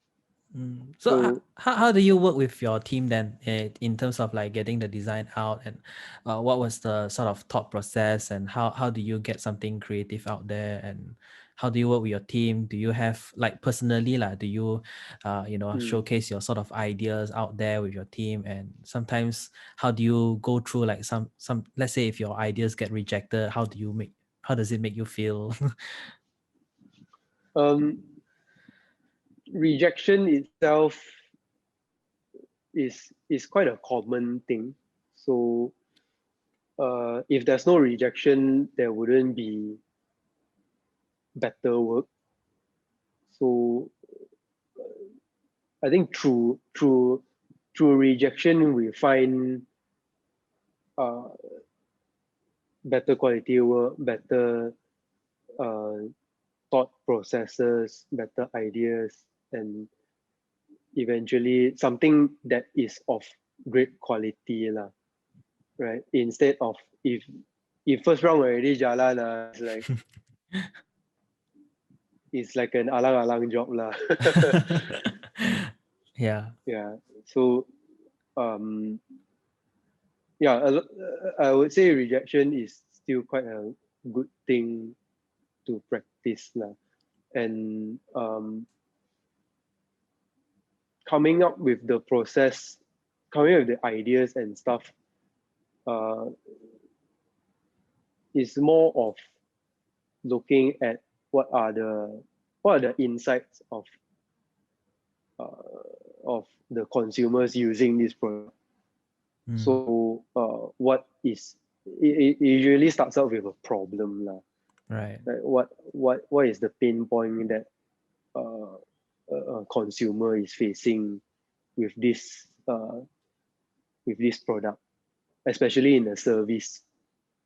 Speaker 1: So
Speaker 2: So
Speaker 1: how do you work with your team then in terms of like getting the design out, and what was the sort of thought process, and how do you get something creative out there, and how do you work with your team? Do you have like personally like do you
Speaker 2: mm,
Speaker 1: showcase your sort of ideas out there with your team? And sometimes how do you go through like some let's say if your ideas get rejected, how does it make you feel?
Speaker 2: um, rejection itself is quite a common thing. So if there's no rejection, there wouldn't be better work. So I think through rejection we find uh, better quality work, better uh, thought processes, better ideas, and eventually something that is of great quality lah. right? Instead of if first round already jalan, it's like an alang-alang job lah.
Speaker 1: Yeah.
Speaker 2: Yeah. So um yeah, I would say rejection is still quite a good thing to practice lah. And coming up with the process, coming up with the ideas and stuff, uh, is more of looking at what are the insights of the consumers using this product.
Speaker 1: Mm.
Speaker 2: So what is it usually starts out with a problem lah.
Speaker 1: Right.
Speaker 2: Like what is the pain point that uh, a consumer is facing with this product, especially in the service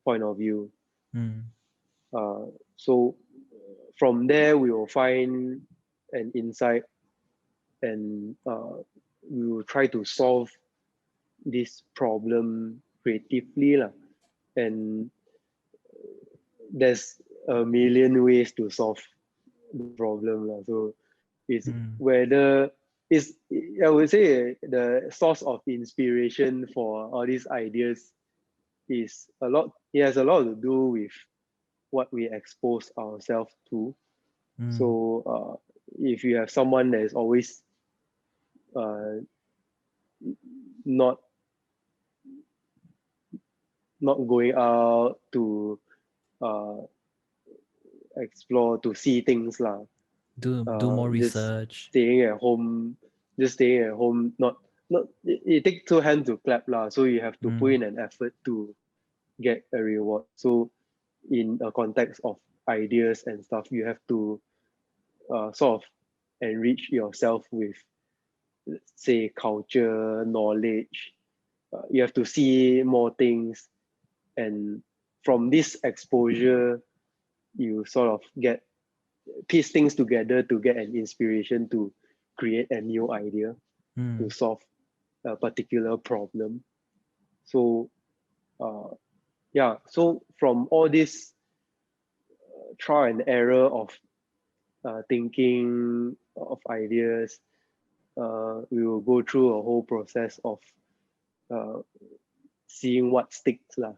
Speaker 2: point of view.
Speaker 1: Mm.
Speaker 2: Uh, so from there, we will find an insight and we will try to solve this problem creatively lah. And there's a million ways to solve the problem lah. So it's
Speaker 1: Mm.
Speaker 2: whether is I would say the source of inspiration for all these ideas is a lot. It has a lot to do with what we expose ourselves to. So
Speaker 1: Mm.
Speaker 2: if you have someone that is always uh, not not going out to uh, explore to see things lah,
Speaker 1: Do more
Speaker 2: just
Speaker 1: research.
Speaker 2: staying at home, not it takes two hands to clap lah. So you have to put
Speaker 1: Mm.
Speaker 2: in an effort to get a reward. So in a context of ideas and stuff, you have to sort of enrich yourself with, say, culture, knowledge. You have to see more things, and from this exposure, you sort of get piece things together to get an inspiration to create a new idea to
Speaker 1: Mm.
Speaker 2: solve a particular problem. So uh, yeah, so from all this trial and error of thinking of ideas, we will go through a whole process of uh, seeing what sticks lah.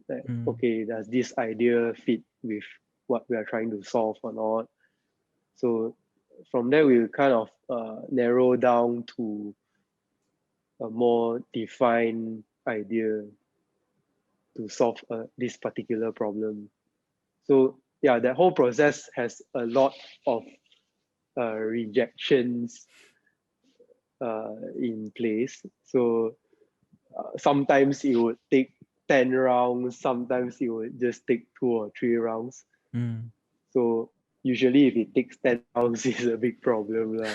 Speaker 2: Like,
Speaker 1: Mm.
Speaker 2: okay, does this idea fit with what we are trying to solve or not? So from there, we will kind of narrow down to a more defined idea to solve this particular problem. So yeah, that whole process has a lot of rejections in place. So sometimes it would take 10 rounds, sometimes it would just take 2 or 3 rounds.
Speaker 1: Mm.
Speaker 2: So usually if it takes 10 rounds, it's a big problem lah.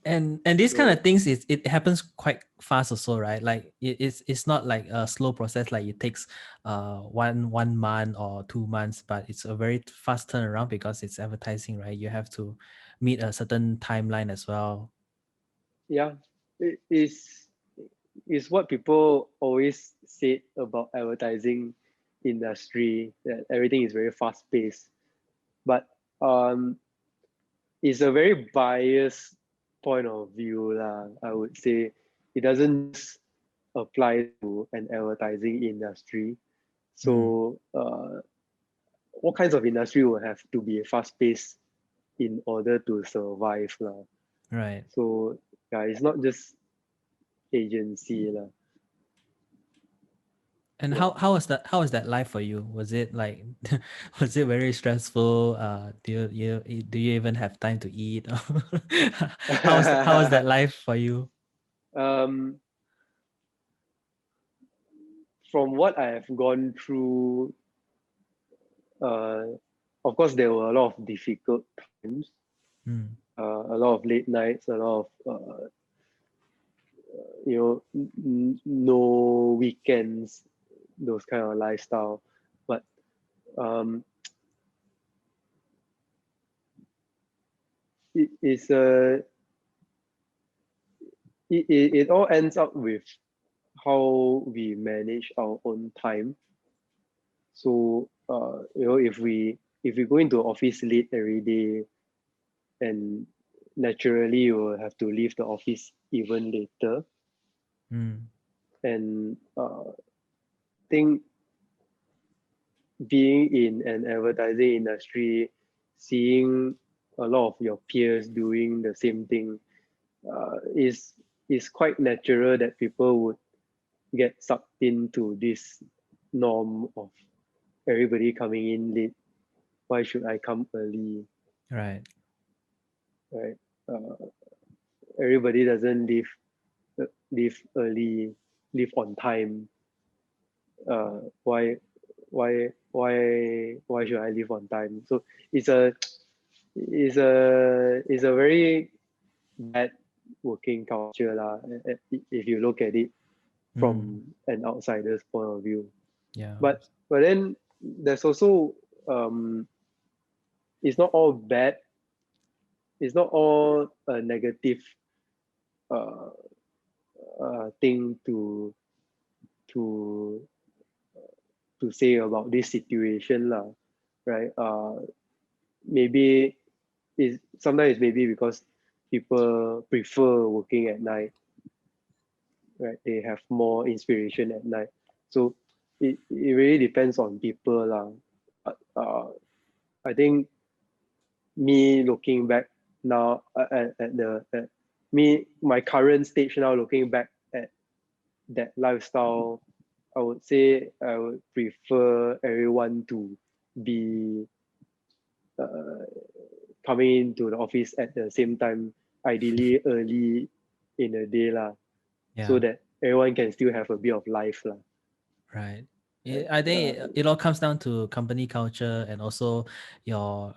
Speaker 1: And these kind
Speaker 2: So
Speaker 1: of things, it happens quite fast also, right? Like it's not like a slow process, like it takes one month or 2 months, but it's a very fast turnaround because it's advertising, right? You have to meet a certain timeline as well.
Speaker 2: yeah, it is what people always say about advertising industry, that everything is very fast paced. But it's a very biased point of view lah. I would say it doesn't just apply to an advertising industry.
Speaker 1: Mm.
Speaker 2: So what kinds of industry will have to be fast paced in order to survive lah.
Speaker 1: Right.
Speaker 2: So yeah, it's not just agency lah.
Speaker 1: And
Speaker 2: Yeah.
Speaker 1: how was that life for you? Was it like was it very stressful? Do you even have time to eat? How was that life for you?
Speaker 2: um, from what I have gone through, uh, of course, there were a lot of difficult times,
Speaker 1: Mm.
Speaker 2: a lot of late nights, a lot of no weekends, those kind of lifestyle. But um, it is it all ends up with how we manage our own time. So if we go into office late every day, and naturally you will have to leave the office even later.
Speaker 1: Mm.
Speaker 2: And I think being in an advertising industry, seeing a lot of your peers doing the same thing, is quite natural that people would get sucked into this norm of everybody coming in late. Why should I come early?
Speaker 1: Right.
Speaker 2: Right? Uh, Everybody doesn't leave early, leave on time. Why why should I leave on time? So it's a it's a very bad working culture lah. If you look at it
Speaker 1: Mm.
Speaker 2: from an outsider's point of view.
Speaker 1: Yeah.
Speaker 2: But then there's also um, it's not all bad. It's not all a negative uh, thing to to say about this situation lah, right? Maybe is sometimes maybe because people prefer working at night, right? They have more inspiration at night. So it really depends on people lah. But I think me looking back now at me my current stage now, looking back at that lifestyle, I would say I would prefer everyone to be uh, coming into the office at the same time, ideally early in the day lah, so
Speaker 1: Yeah.
Speaker 2: that everyone can still have a bit of life lah.
Speaker 1: Right.
Speaker 2: Right?
Speaker 1: I think it all comes down to company culture and also your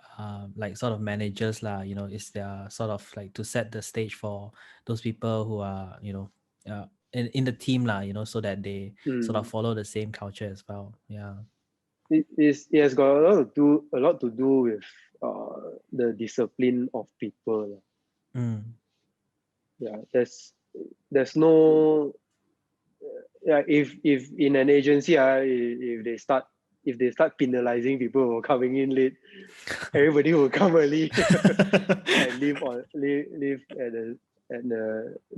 Speaker 1: like sort of managers lah. Is their sort of like to set the stage for those people who are in the team lah. So that they sort of
Speaker 2: Mm.
Speaker 1: follow the same culture as well. Yeah.
Speaker 2: It has got a lot to do with the discipline of people lah.
Speaker 1: Mm.
Speaker 2: Yeah, there's no yeah, if in an agency if they start penalizing people who are coming in late, everybody will come early and leave at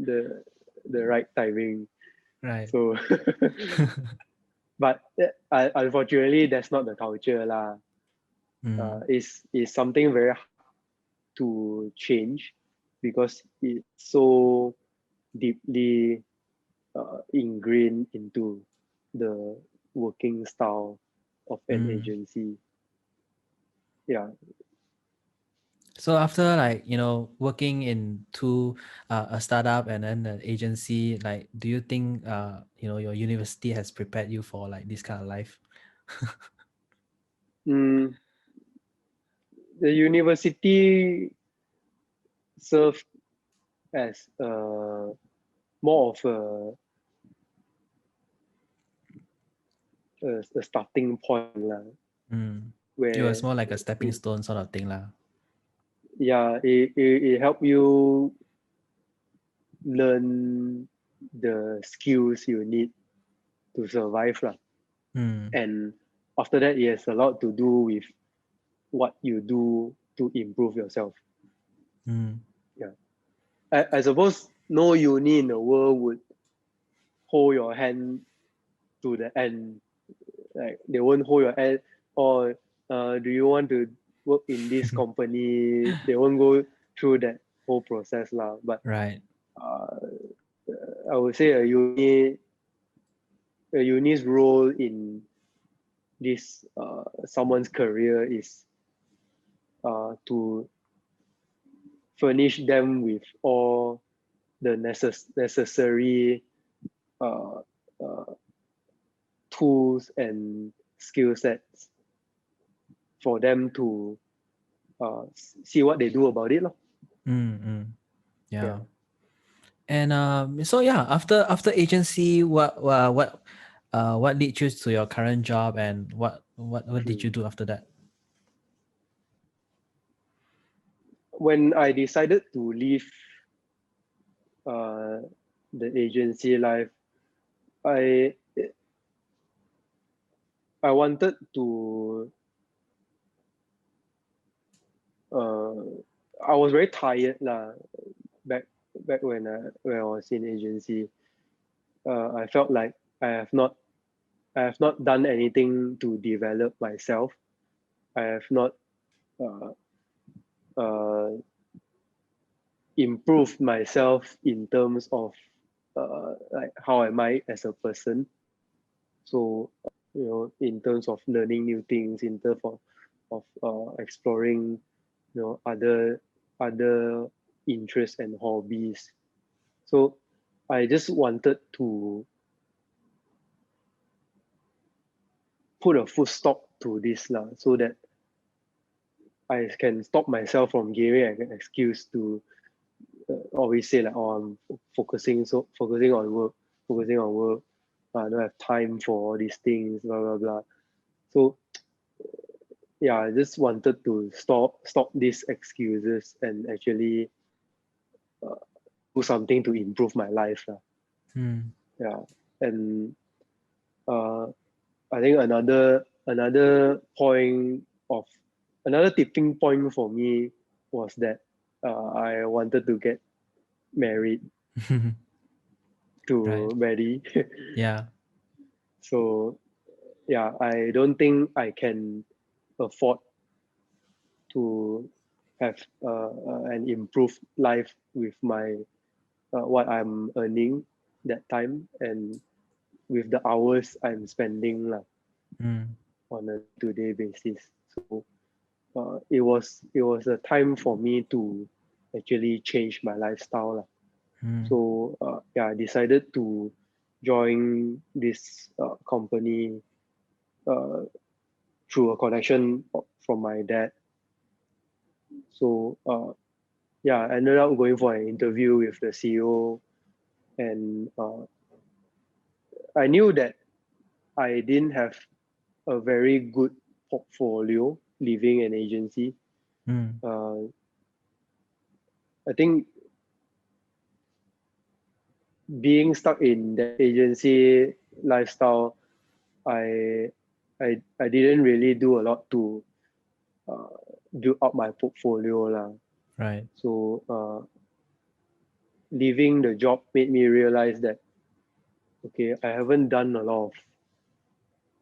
Speaker 2: the right timing.
Speaker 1: Right.
Speaker 2: So but unfortunately that's not the culture lah.
Speaker 1: Mm.
Speaker 2: Is something very hard to change because it's so deeply ingrained into the working style of an
Speaker 1: Mm.
Speaker 2: agency. Yeah.
Speaker 1: So after like working into a startup and then an agency, like do you think your university has prepared you for like this kind of life?
Speaker 2: Mm, the university served as more of a starting point lah,
Speaker 1: Mm. It was
Speaker 2: where
Speaker 1: more like a stepping
Speaker 2: it,
Speaker 1: stone sort of thing lah.
Speaker 2: yeah, it helped you learn the skills you need to survive lah.
Speaker 1: Mm.
Speaker 2: And after that, it has a lot to do with what you do to improve yourself.
Speaker 1: Mm.
Speaker 2: Yeah, I suppose no uni in the world would hold your hand to the end. Like they won't hold your hand, or do you want to work in this company? They won't go through that whole process lah. But
Speaker 1: Right.
Speaker 2: uh, I would say a uni's role in this someone's career is to furnish them with all the necessary uh, uh, tools and skill sets for them to see what they do about it. Lor.
Speaker 1: Mm. Mm.
Speaker 2: Yeah.
Speaker 1: Yeah. And so yeah, after agency, what leads you to your current job, and what did
Speaker 2: Hmm.
Speaker 1: you do after that?
Speaker 2: When I decided to leave uh, the agency life, I I wanted to uh I was very tired lah back when I was in agency. I felt like I have not I have not done anything to develop myself. I have not uh, uh, improved myself in terms of like how am I as a person. So in terms of learning new things, in terms of exploring other interests and hobbies. So I just wanted to put a full stop to this lah, so that I can stop myself from giving an excuse to always say like, oh, I'm focusing on work. I don't have time for all these things, blah blah blah. So yeah, I just wanted to stop these excuses and actually uh, do something to improve my life lah.
Speaker 1: Mm.
Speaker 2: Yeah, and uh, I think another tipping point for me was that I wanted to get married
Speaker 1: Right.
Speaker 2: to Maddie.
Speaker 1: Yeah.
Speaker 2: So yeah, I don't think I can afford to have an improved life with my what I'm earning that time and with the hours I'm spending lah,
Speaker 1: Mm.
Speaker 2: on a day-to-day basis. So it was a time for me to actually change my lifestyle lah.
Speaker 1: Mm.
Speaker 2: So yeah, I decided to join this company uh, through a connection from my dad. So yeah, I ended up going for an interview with the CEO, and I knew that I didn't have a very good portfolio leaving an agency.
Speaker 1: Mm.
Speaker 2: Uh, I think being stuck in that agency lifestyle, I I didn't really do a lot to uh, build up my portfolio lah.
Speaker 1: Right.
Speaker 2: So leaving the job made me realize that okay, I haven't done a lot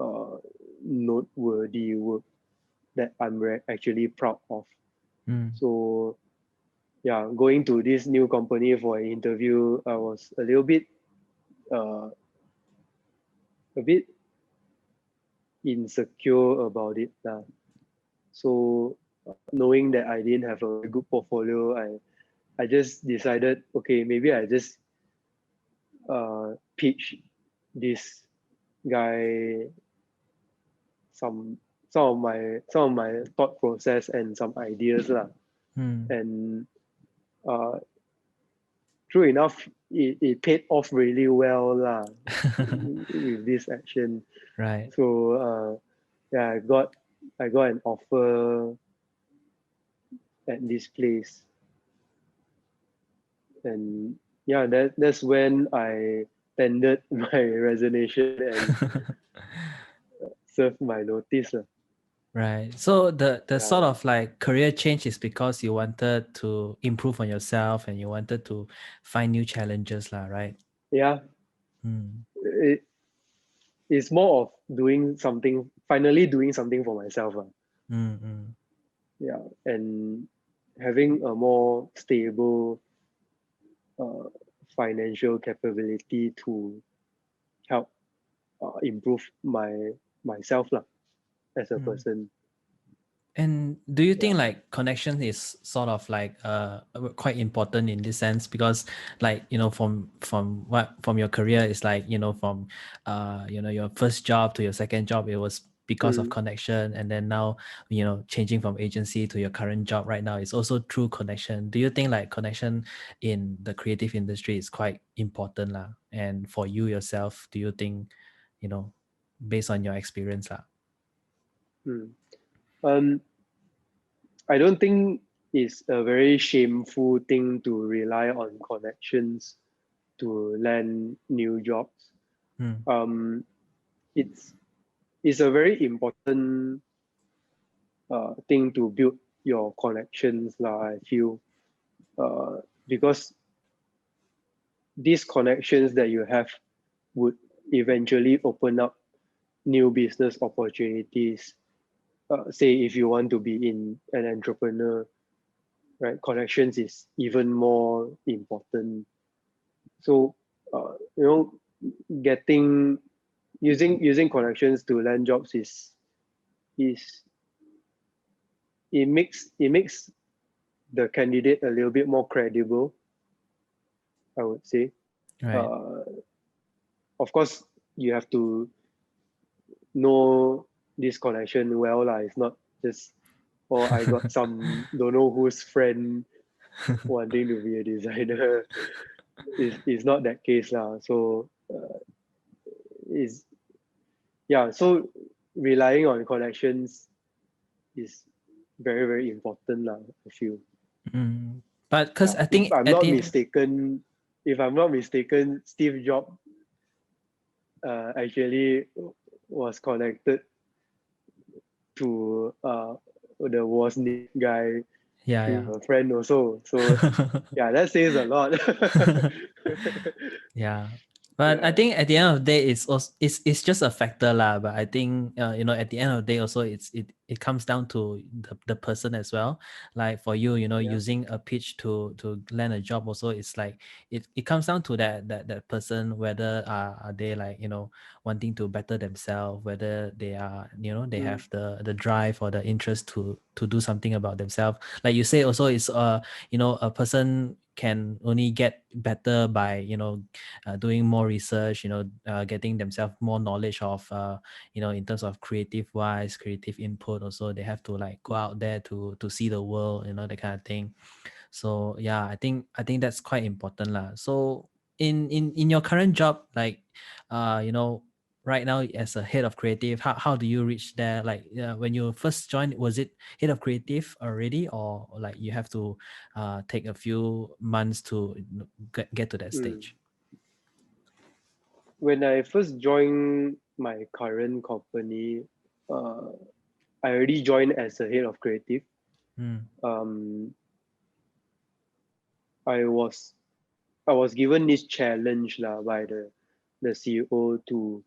Speaker 2: of noteworthy work that I'm actually proud of.
Speaker 1: Mm.
Speaker 2: So yeah, going to this new company for an interview, I was uh, a bit insecure about it. So knowing that I didn't have a very good portfolio, I just decided, okay, maybe I just pitch this guy some some of my thought process and some ideas lah.
Speaker 1: Mm.
Speaker 2: And uh, true enough, it paid off really well lah with this action.
Speaker 1: Right.
Speaker 2: So yeah, I got an offer at this place, and yeah, that's when I tendered my resignation and served my notice lah.
Speaker 1: Right. So the sort
Speaker 2: Yeah,
Speaker 1: of like career change is because you wanted to improve on yourself and you wanted to find new challenges, lah, right?
Speaker 2: yeah.
Speaker 1: Mm.
Speaker 2: It, it's more of finally doing something for myself.
Speaker 1: Mm. Mm.
Speaker 2: Yeah, and having a more stable uh, financial capability to help improve myself lah, as a
Speaker 1: Mm.
Speaker 2: person.
Speaker 1: And do you think
Speaker 2: Yeah.
Speaker 1: like connection is sort of like quite important in this sense? Because like, you know, from your career, it's like, you know, from your first job to your second job, it was because of
Speaker 2: Mm,
Speaker 1: connection, and then now, you know, changing from agency to your current job right now is also through connection. Do you think like connection in the creative industry is quite important lah? And for you yourself, do you think, you know, based on your experience lah?
Speaker 2: mm. Um, I don't think it's a very shameful thing to rely on connections to land new jobs.
Speaker 1: Mm.
Speaker 2: It's a very important thing to build your connections lah, I feel, because these connections that you have would eventually open up new business opportunities. Say if you want to be in an entrepreneur, right? Connections is even more important. So, getting using connections to land jobs is it makes the candidate a little bit more credible, I would say.
Speaker 1: Right.
Speaker 2: Uh, of course, you have to know this connection well lah. It's not just, oh, I got some don't know whose friend wanting to be a designer. Is not that case lah. So is yeah. So relying on connections is very very important lah, I feel.
Speaker 1: But because
Speaker 2: Yeah.
Speaker 1: I think at the
Speaker 2: If I'm not mistaken, Steve Jobs actually was connected to the Wozniak guy
Speaker 1: yeah.
Speaker 2: through a friend also. So yeah, that says a lot.
Speaker 1: Yeah. But I
Speaker 2: Yeah.
Speaker 1: think at the end of the day, it's also it's just a factor lah. But I think at the end of the day, also it comes down to the person as well. Like for you,
Speaker 2: Yeah.
Speaker 1: using a pitch to land a job, also it's like it comes down to that person, whether are they like wanting to better themselves, whether they are they
Speaker 2: Mm.
Speaker 1: have the drive or the interest to do something about themselves. Like you say, also it's a person can only get better by doing more research, getting themselves more knowledge of in terms of creative input. Also they have to like go out there to see the world, that kind of thing. So yeah, I think that's quite important lah. So in your current job, like right now as a head of creative, how do you reach there? Like when you first joined, was it head of creative already, or like you have to take a few months to get to that
Speaker 2: Mm.
Speaker 1: stage?
Speaker 2: When I first joined my current company, I already joined as a head of creative.
Speaker 1: Mm.
Speaker 2: Um, I was I was given this challenge lah by the CEO to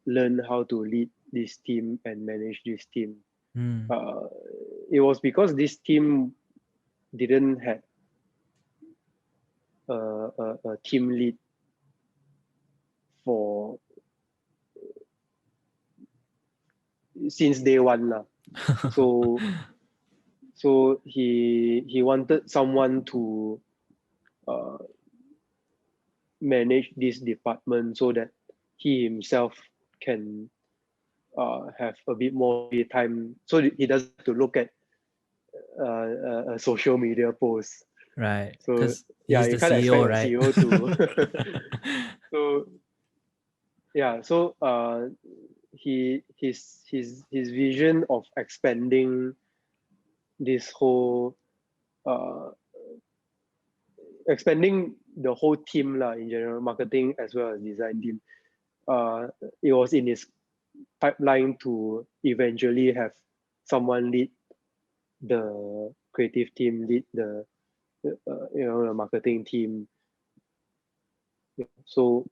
Speaker 2: learn how to lead this team and manage this team.
Speaker 1: Mm.
Speaker 2: Uh, it was because this team didn't have a team lead for since day one lah. So he wanted someone to uh, manage this department so that he himself can have a bit more free time, so he doesn't have to look at a social media post.
Speaker 1: Right,
Speaker 2: So
Speaker 1: because
Speaker 2: yeah,
Speaker 1: he's
Speaker 2: you
Speaker 1: the
Speaker 2: can't expect
Speaker 1: CEO,
Speaker 2: a
Speaker 1: right?
Speaker 2: CEO to. So yeah, so his vision of expanding this whole uh, expanding the whole team lah, in general, marketing as well as design team. It was in his pipeline to eventually have someone lead the creative team, lead the marketing team. So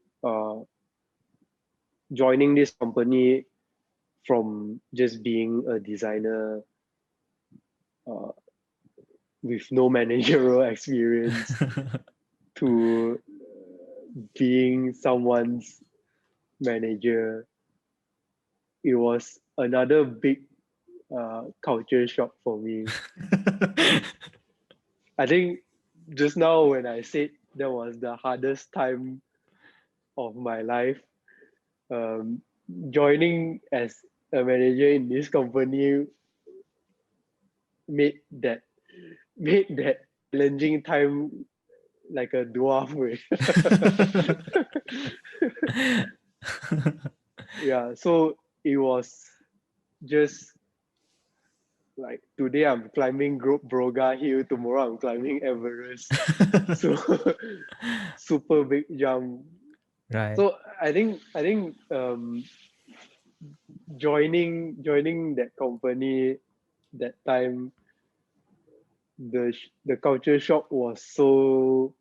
Speaker 2: joining this company from just being a designer uh, with no managerial experience to being someone's manager, it was another big culture shock for me. I think just now when I said that was the hardest time of my life, um, joining as a manager in this company made that made that challenging time like a dwarf way. Yeah, so it was just like today I'm climbing Broga Hill, tomorrow I'm climbing Everest. So super big jump.
Speaker 1: Right.
Speaker 2: So I think joining that company that time, the culture shock was so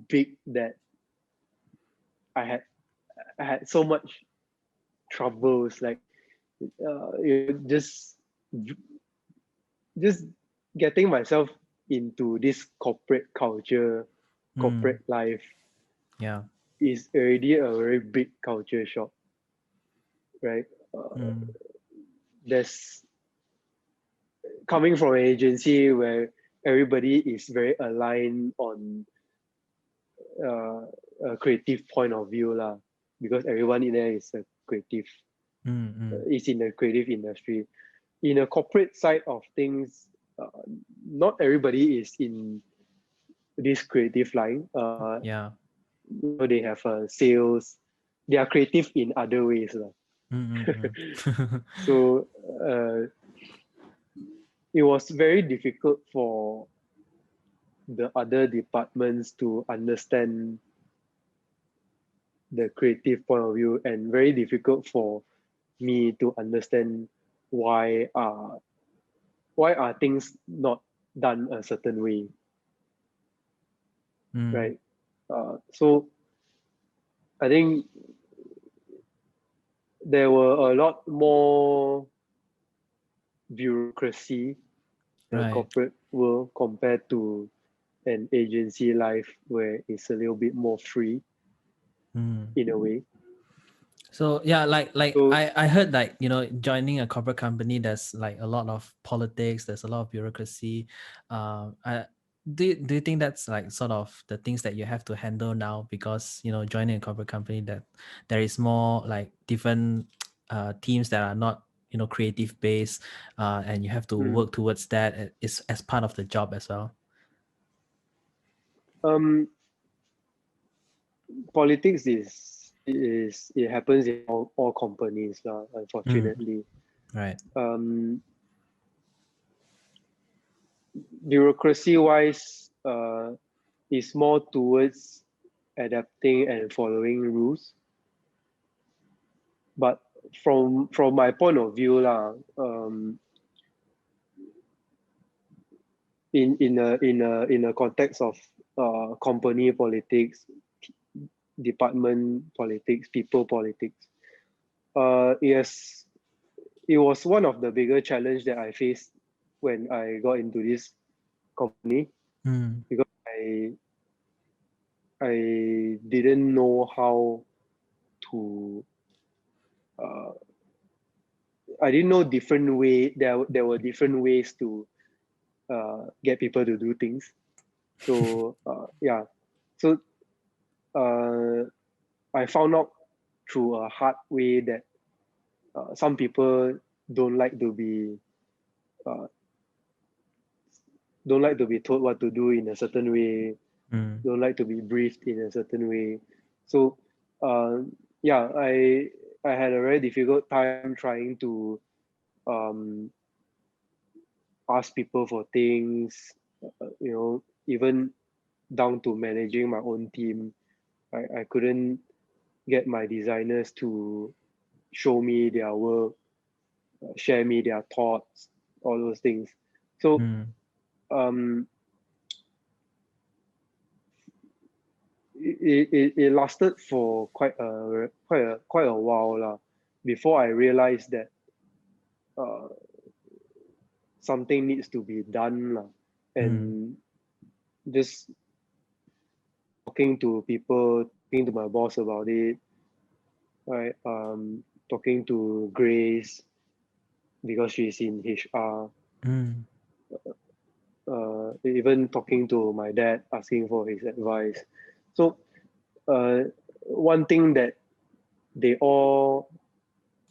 Speaker 2: big that I had I had so much troubles, like just getting myself into this corporate culture,
Speaker 1: Mm.
Speaker 2: corporate life
Speaker 1: Yeah.
Speaker 2: is already a very big culture shock, right? Uh,
Speaker 1: Mm.
Speaker 2: there's coming from an agency where everybody is very aligned on uh, a creative point of view lah, because everyone in there is a creative,
Speaker 1: Mm. Mm.
Speaker 2: is in the creative industry. In a corporate side of things, not everybody is in this creative line.
Speaker 1: Yeah.
Speaker 2: They have sales. They are creative in other ways lah.
Speaker 1: Mm. Mm. Mm.
Speaker 2: So it was very difficult for the other departments to understand the creative point of view, and very difficult for me to understand why are why are things not done a certain way,
Speaker 1: Mm.
Speaker 2: right? So I think there were a lot more bureaucracy in the
Speaker 1: Right.
Speaker 2: corporate world compared to an agency life where it's a little bit more free
Speaker 1: Mm.
Speaker 2: in a way.
Speaker 1: So yeah, like
Speaker 2: So
Speaker 1: I heard, like, joining a corporate company, there's like a lot of politics, there's a lot of bureaucracy. I do you think that's like sort of the things that you have to handle now, because joining a corporate company, that there is more like different teams that are not creative based, and you have to
Speaker 2: mm,
Speaker 1: work towards that is as part of the job as well.
Speaker 2: um, politics is it happens in all companies
Speaker 1: Mm,
Speaker 2: unfortunately.
Speaker 1: right.
Speaker 2: Um, bureaucracy wise, is more towards adapting and following rules. But from my point of view lah, in a context of company politics, department politics, people politics, yes, it was one of the bigger challenge that I faced when I got into this company,
Speaker 1: Mm,
Speaker 2: because I didn't know how to uh, I didn't know different way there were different ways to get people to do things. So yeah, so uh, I found out through a hard way that some people don't like to be uh, don't like to be told what to do in a certain way,
Speaker 1: mm,
Speaker 2: don't like to be briefed in a certain way. So uh, yeah, I had a very difficult time trying to um, ask people for things, even down to managing my own team. I couldn't get my designers to show me their work, share me their thoughts, all those things. So
Speaker 1: mm,
Speaker 2: um, it lasted for quite a while lah, before I realized that uh, something needs to be done lah,
Speaker 1: mm,
Speaker 2: and just talking to people, talking to my boss about it, right? Talking to Grace because she's in HR.
Speaker 1: mm,
Speaker 2: Even talking to my dad, asking for his advice. So one thing that they all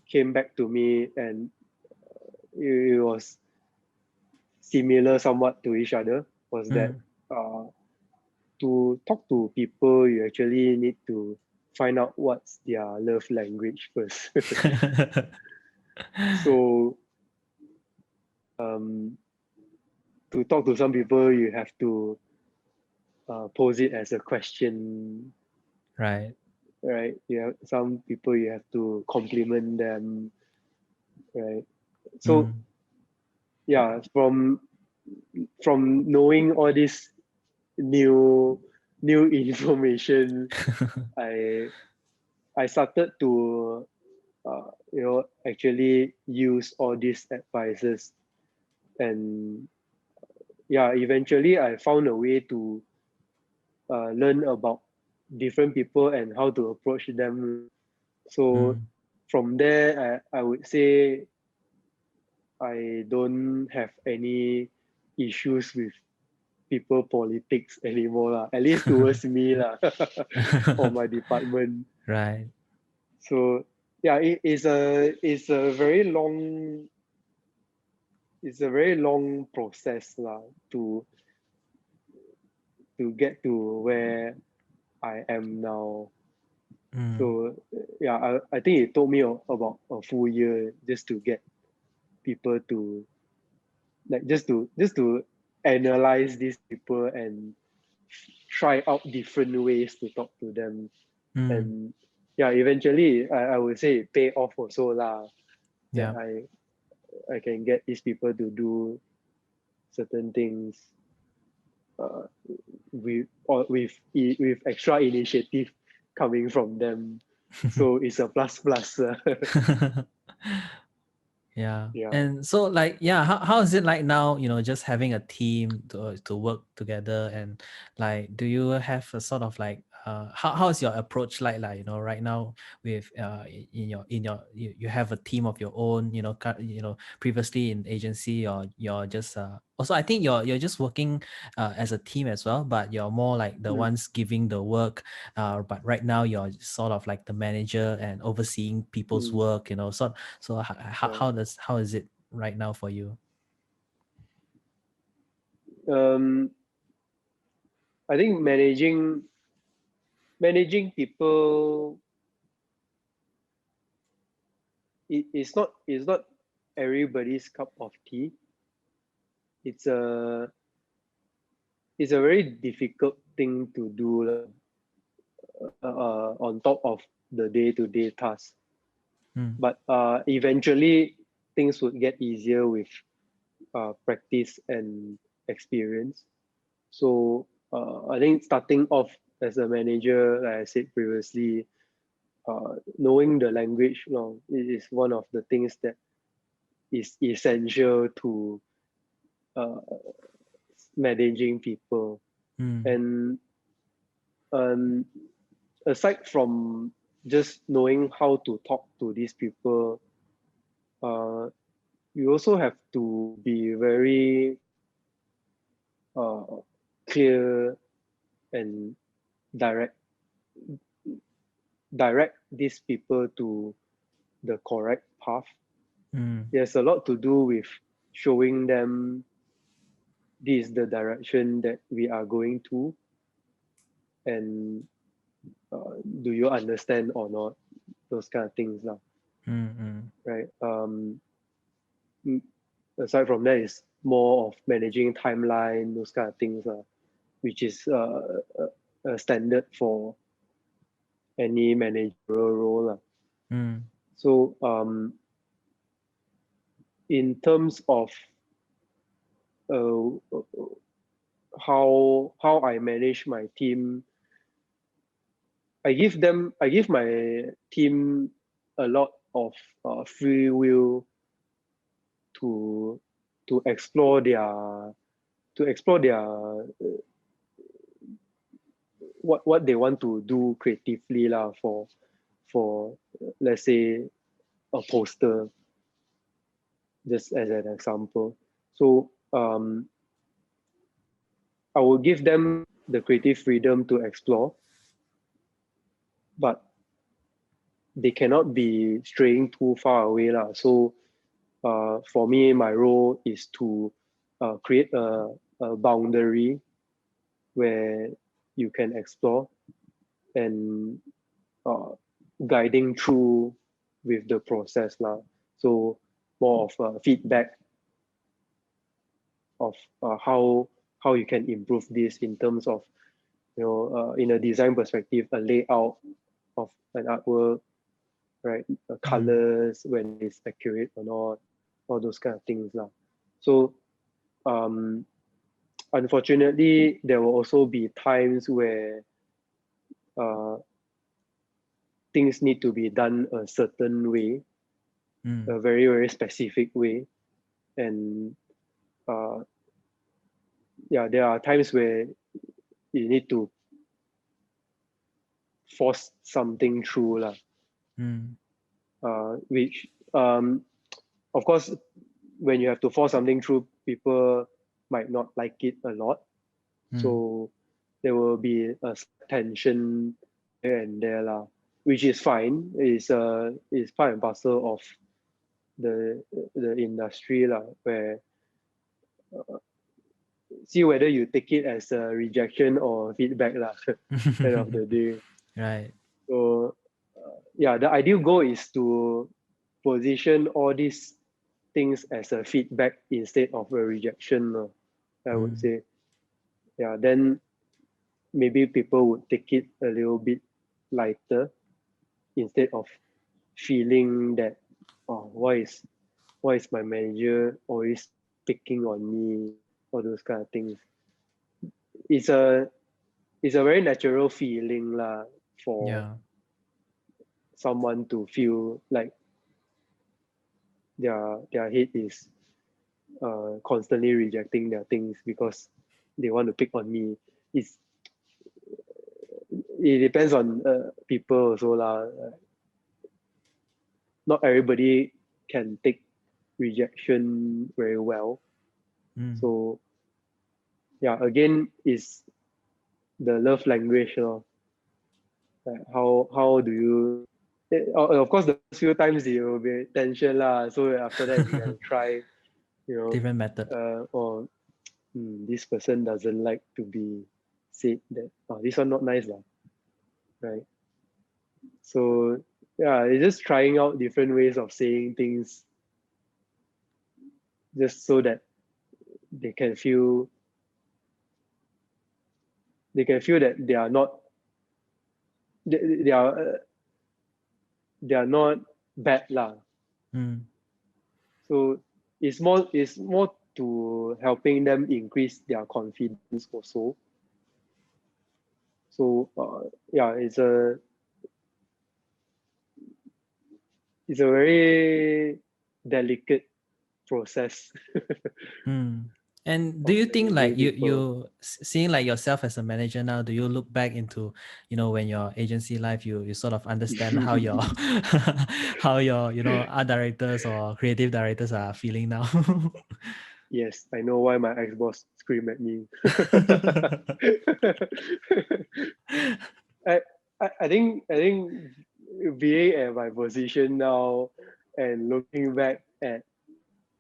Speaker 2: came back to me, and it was similar somewhat to each other, was that
Speaker 1: mm.
Speaker 2: uh, to talk to people, you actually need to find out what's their love language first. So um, to talk to some people, you have to pose it as a question,
Speaker 1: Right.
Speaker 2: right? You have some people you have to compliment them, right? So
Speaker 1: Mm.
Speaker 2: yeah, from knowing all this new new information, I I started to actually use all these advices, and yeah, eventually I found a way to learn about different people and how to approach them. So
Speaker 1: Mm.
Speaker 2: from there, I would say I don't have any issues with people politics anymore lah, at least towards me lah, or my department.
Speaker 1: Right.
Speaker 2: So yeah, it's a very long process lah to get to where I am now.
Speaker 1: Mm.
Speaker 2: So yeah, I think it took me about a full year just to get people to like just to analyze these people and try out different ways to talk to them.
Speaker 1: Mm.
Speaker 2: And yeah, eventually I would say it pay off also lah, that
Speaker 1: Yeah.
Speaker 2: I can get these people to do certain things uh, with extra initiative coming from them. So it's a plus plus.
Speaker 1: Yeah.
Speaker 2: Yeah.
Speaker 1: And so like yeah, how is it like now, just having a team to work together, and like do you have a sort of like how is your approach like right now with you have a team of your own, previously in agency, or you're just also I think you're just working as a team as well, but you're more like the
Speaker 2: Mm,
Speaker 1: ones giving the work, but right now you're sort of like the manager and overseeing people's
Speaker 2: mm,
Speaker 1: work, so
Speaker 2: yeah.
Speaker 1: how is it right now for you?
Speaker 2: Um, I think managing people, it's not everybody's cup of tea. It's a it's a very difficult thing to do on top of the day-to-day task.
Speaker 1: Mm,
Speaker 2: But eventually things would get easier with practice and experience. So I think starting off as a manager, like I said previously, knowing the language, it is one of the things that is essential to uh, managing people.
Speaker 1: mm,
Speaker 2: And um, aside from just knowing how to talk to these people, uh, you also have to be very uh, clear and direct direct these people to the correct path.
Speaker 1: mm,
Speaker 2: There's a lot to do with showing them this is the direction that we are going to, and do you understand or not? Those kind of things, lah,
Speaker 1: mm, mm,
Speaker 2: right? Mm, Aside from that, is more of managing timeline, those kind of things, which is a standard for any managerial role, lah.
Speaker 1: mm,
Speaker 2: So in terms of uh, how I manage my team, I give my team a lot of free will to to explore their to explore their what they want to do creatively lah, for let's say a poster, just as an example. So I will give them the creative freedom to explore, but they cannot be straying too far away lah. So for me, my role is to create a boundary where you can explore, and uh, guiding through with the process lah. So more of feedback of how you can improve this in terms of, in a design perspective, a layout of an artwork, right? Colors, when it's accurate or not, all those kind of things lah. So um, unfortunately, there will also be times where uh, things need to be done a certain way, a very, very specific way. And yeah, there are times where you need to force something through lah, which of course, when you have to force something through, people might not like it a lot. So there will be a tension here and there lah, which is fine. It's part and parcel of the industry lah, where see whether you take it as a rejection or feedback lah, end of the day.
Speaker 1: Right.
Speaker 2: So yeah, the ideal goal is to position all these things as a feedback instead of a rejection, I would say. Yeah, then maybe people would take it a little bit lighter instead of feeling that, oh, why is my manager always picking on me, all those kind of things. It's a very natural feeling lah, for someone to feel like their head is constantly rejecting their things because they want to pick on me. It depends on people also lah. Not everybody can take rejection very well. So yeah, again, is the love language. Like how do you? Of course, the first few times there will be tension lah. So after that, you can try,
Speaker 1: Different method.
Speaker 2: or this person doesn't like to be said that, oh, this one not nice lah, right? So yeah, it's just trying out different ways of saying things, just so that they can feel that they are not they are not bad lah. So it's more to helping them increase their confidence also. So yeah, it's a very delicate process.
Speaker 1: And do you think like
Speaker 2: managing people.
Speaker 1: you seeing like yourself as a manager now, do you look back into, when your agency life, you sort of understand how your how your art directors or creative directors are feeling now?
Speaker 2: Yes, I know why my ex-boss screamed at me. I, I think being at my position now and looking back at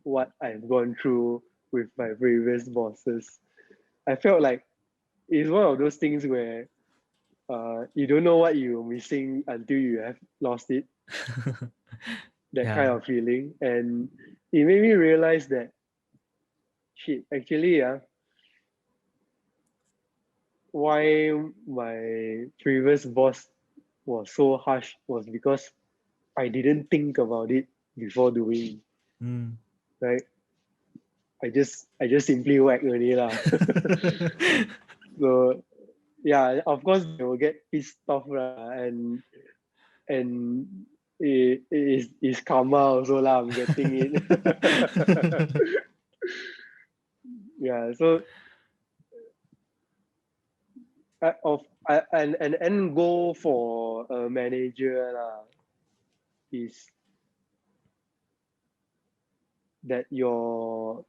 Speaker 2: what I've gone through with my previous bosses, I felt like it's one of those things where you don't know what you're missing until you have lost it. That kind of feeling. And it made me realize that shit, actually, why my previous boss was so harsh was because I didn't think about it before doing, right? I just simply whack only lah. So yeah, of course they will get pissed off lah, and it's karma also lah. I'm getting it. Yeah, so an end goal for a manager lah is that your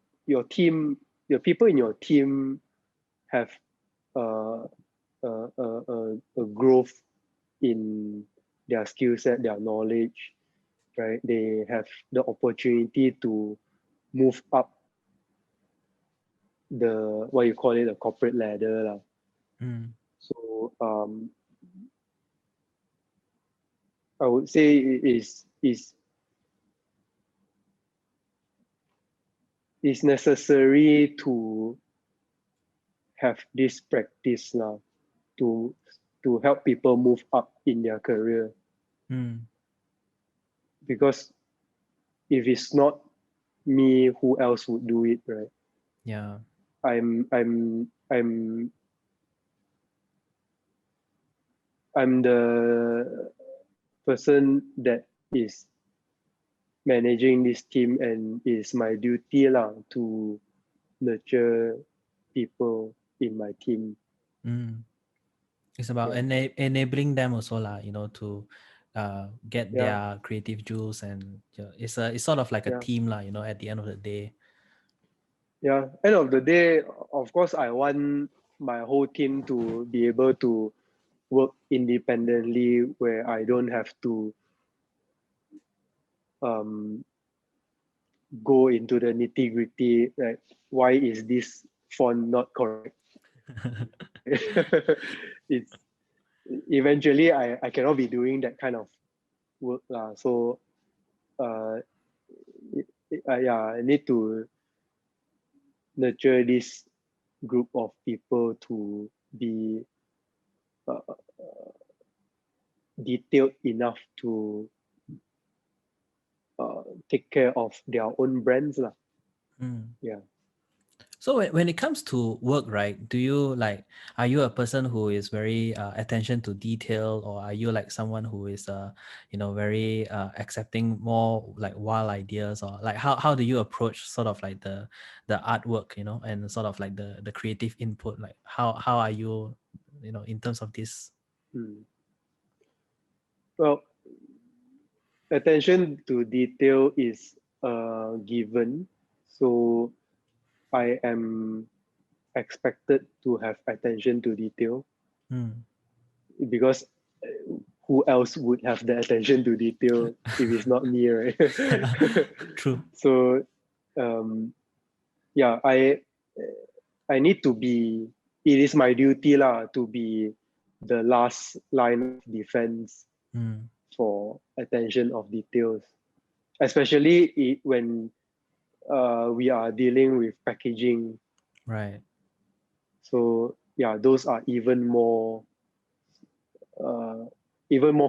Speaker 2: team, your people in your team have a growth in their skill set, their knowledge, right? They have the opportunity to move up the, what you call it, the corporate ladder lah. So I would say it it's necessary to have this practice lah, to help people move up in their career. Because if it's not me, who else would do it, right?
Speaker 1: Yeah.
Speaker 2: I'm the person that is managing this team, and it's my duty lah to nurture people in my team.
Speaker 1: It's about
Speaker 2: Yeah.
Speaker 1: enabling them also lah, to get
Speaker 2: Yeah.
Speaker 1: their creative juice, and it's sort of like a
Speaker 2: Yeah.
Speaker 1: team lah, at the end of the day.
Speaker 2: Yeah. End of the day, of course, I want my whole team to be able to work independently, where I don't have to go into the nitty gritty, like why is this font not correct? It's eventually I cannot be doing that kind of work lah. So yeah, I need to nurture this group of people to be detailed enough to take care of their own brands lah. Yeah.
Speaker 1: So when it comes to work, right, are you a person who is very attention to detail, or are you like someone who is very accepting more like wild ideas, or like how do you approach sort of like the artwork, and sort of like the creative input, like how are you, in terms of this?
Speaker 2: Well, attention to detail is given, so I am expected to have attention to detail, because who else would have the attention to detail if it's not me, right?
Speaker 1: True.
Speaker 2: So yeah, I need to be, it is my duty lah to be the last line of defense for attention of details, especially when we are dealing with packaging.
Speaker 1: Right.
Speaker 2: So yeah, those are even more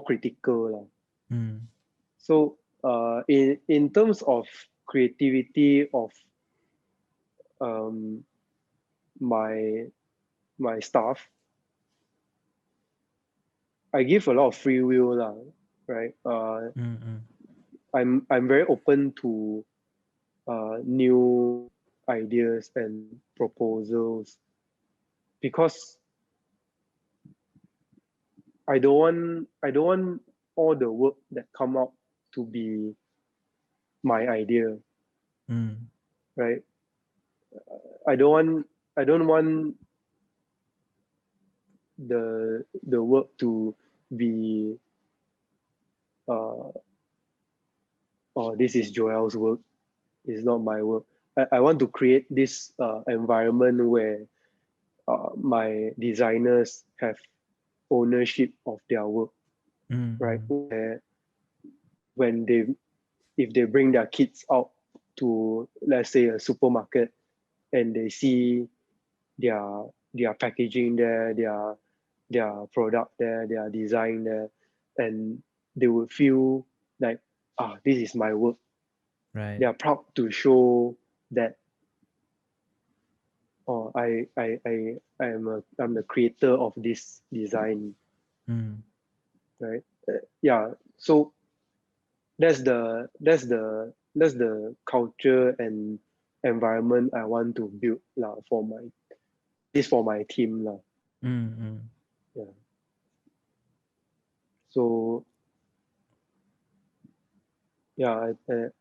Speaker 2: critical lah. So in terms of creativity of my staff, I give a lot of free will lah, right? I'm very open to new ideas and proposals, because I don't want all the work that come out to be my idea, right? I don't want the work to be this is Joel's work, it's not my work. I want to create this environment where my designers have ownership of their work, right? Where if they bring their kids out to, let's say, a supermarket, and they see their packaging there, their product there, their design there, and they would feel like, this is my work.
Speaker 1: Right.
Speaker 2: They are proud to show that, I'm the creator of this design, right? Yeah. So that's the culture and environment I want to build lah for my team lah. Yeah. So yeah, did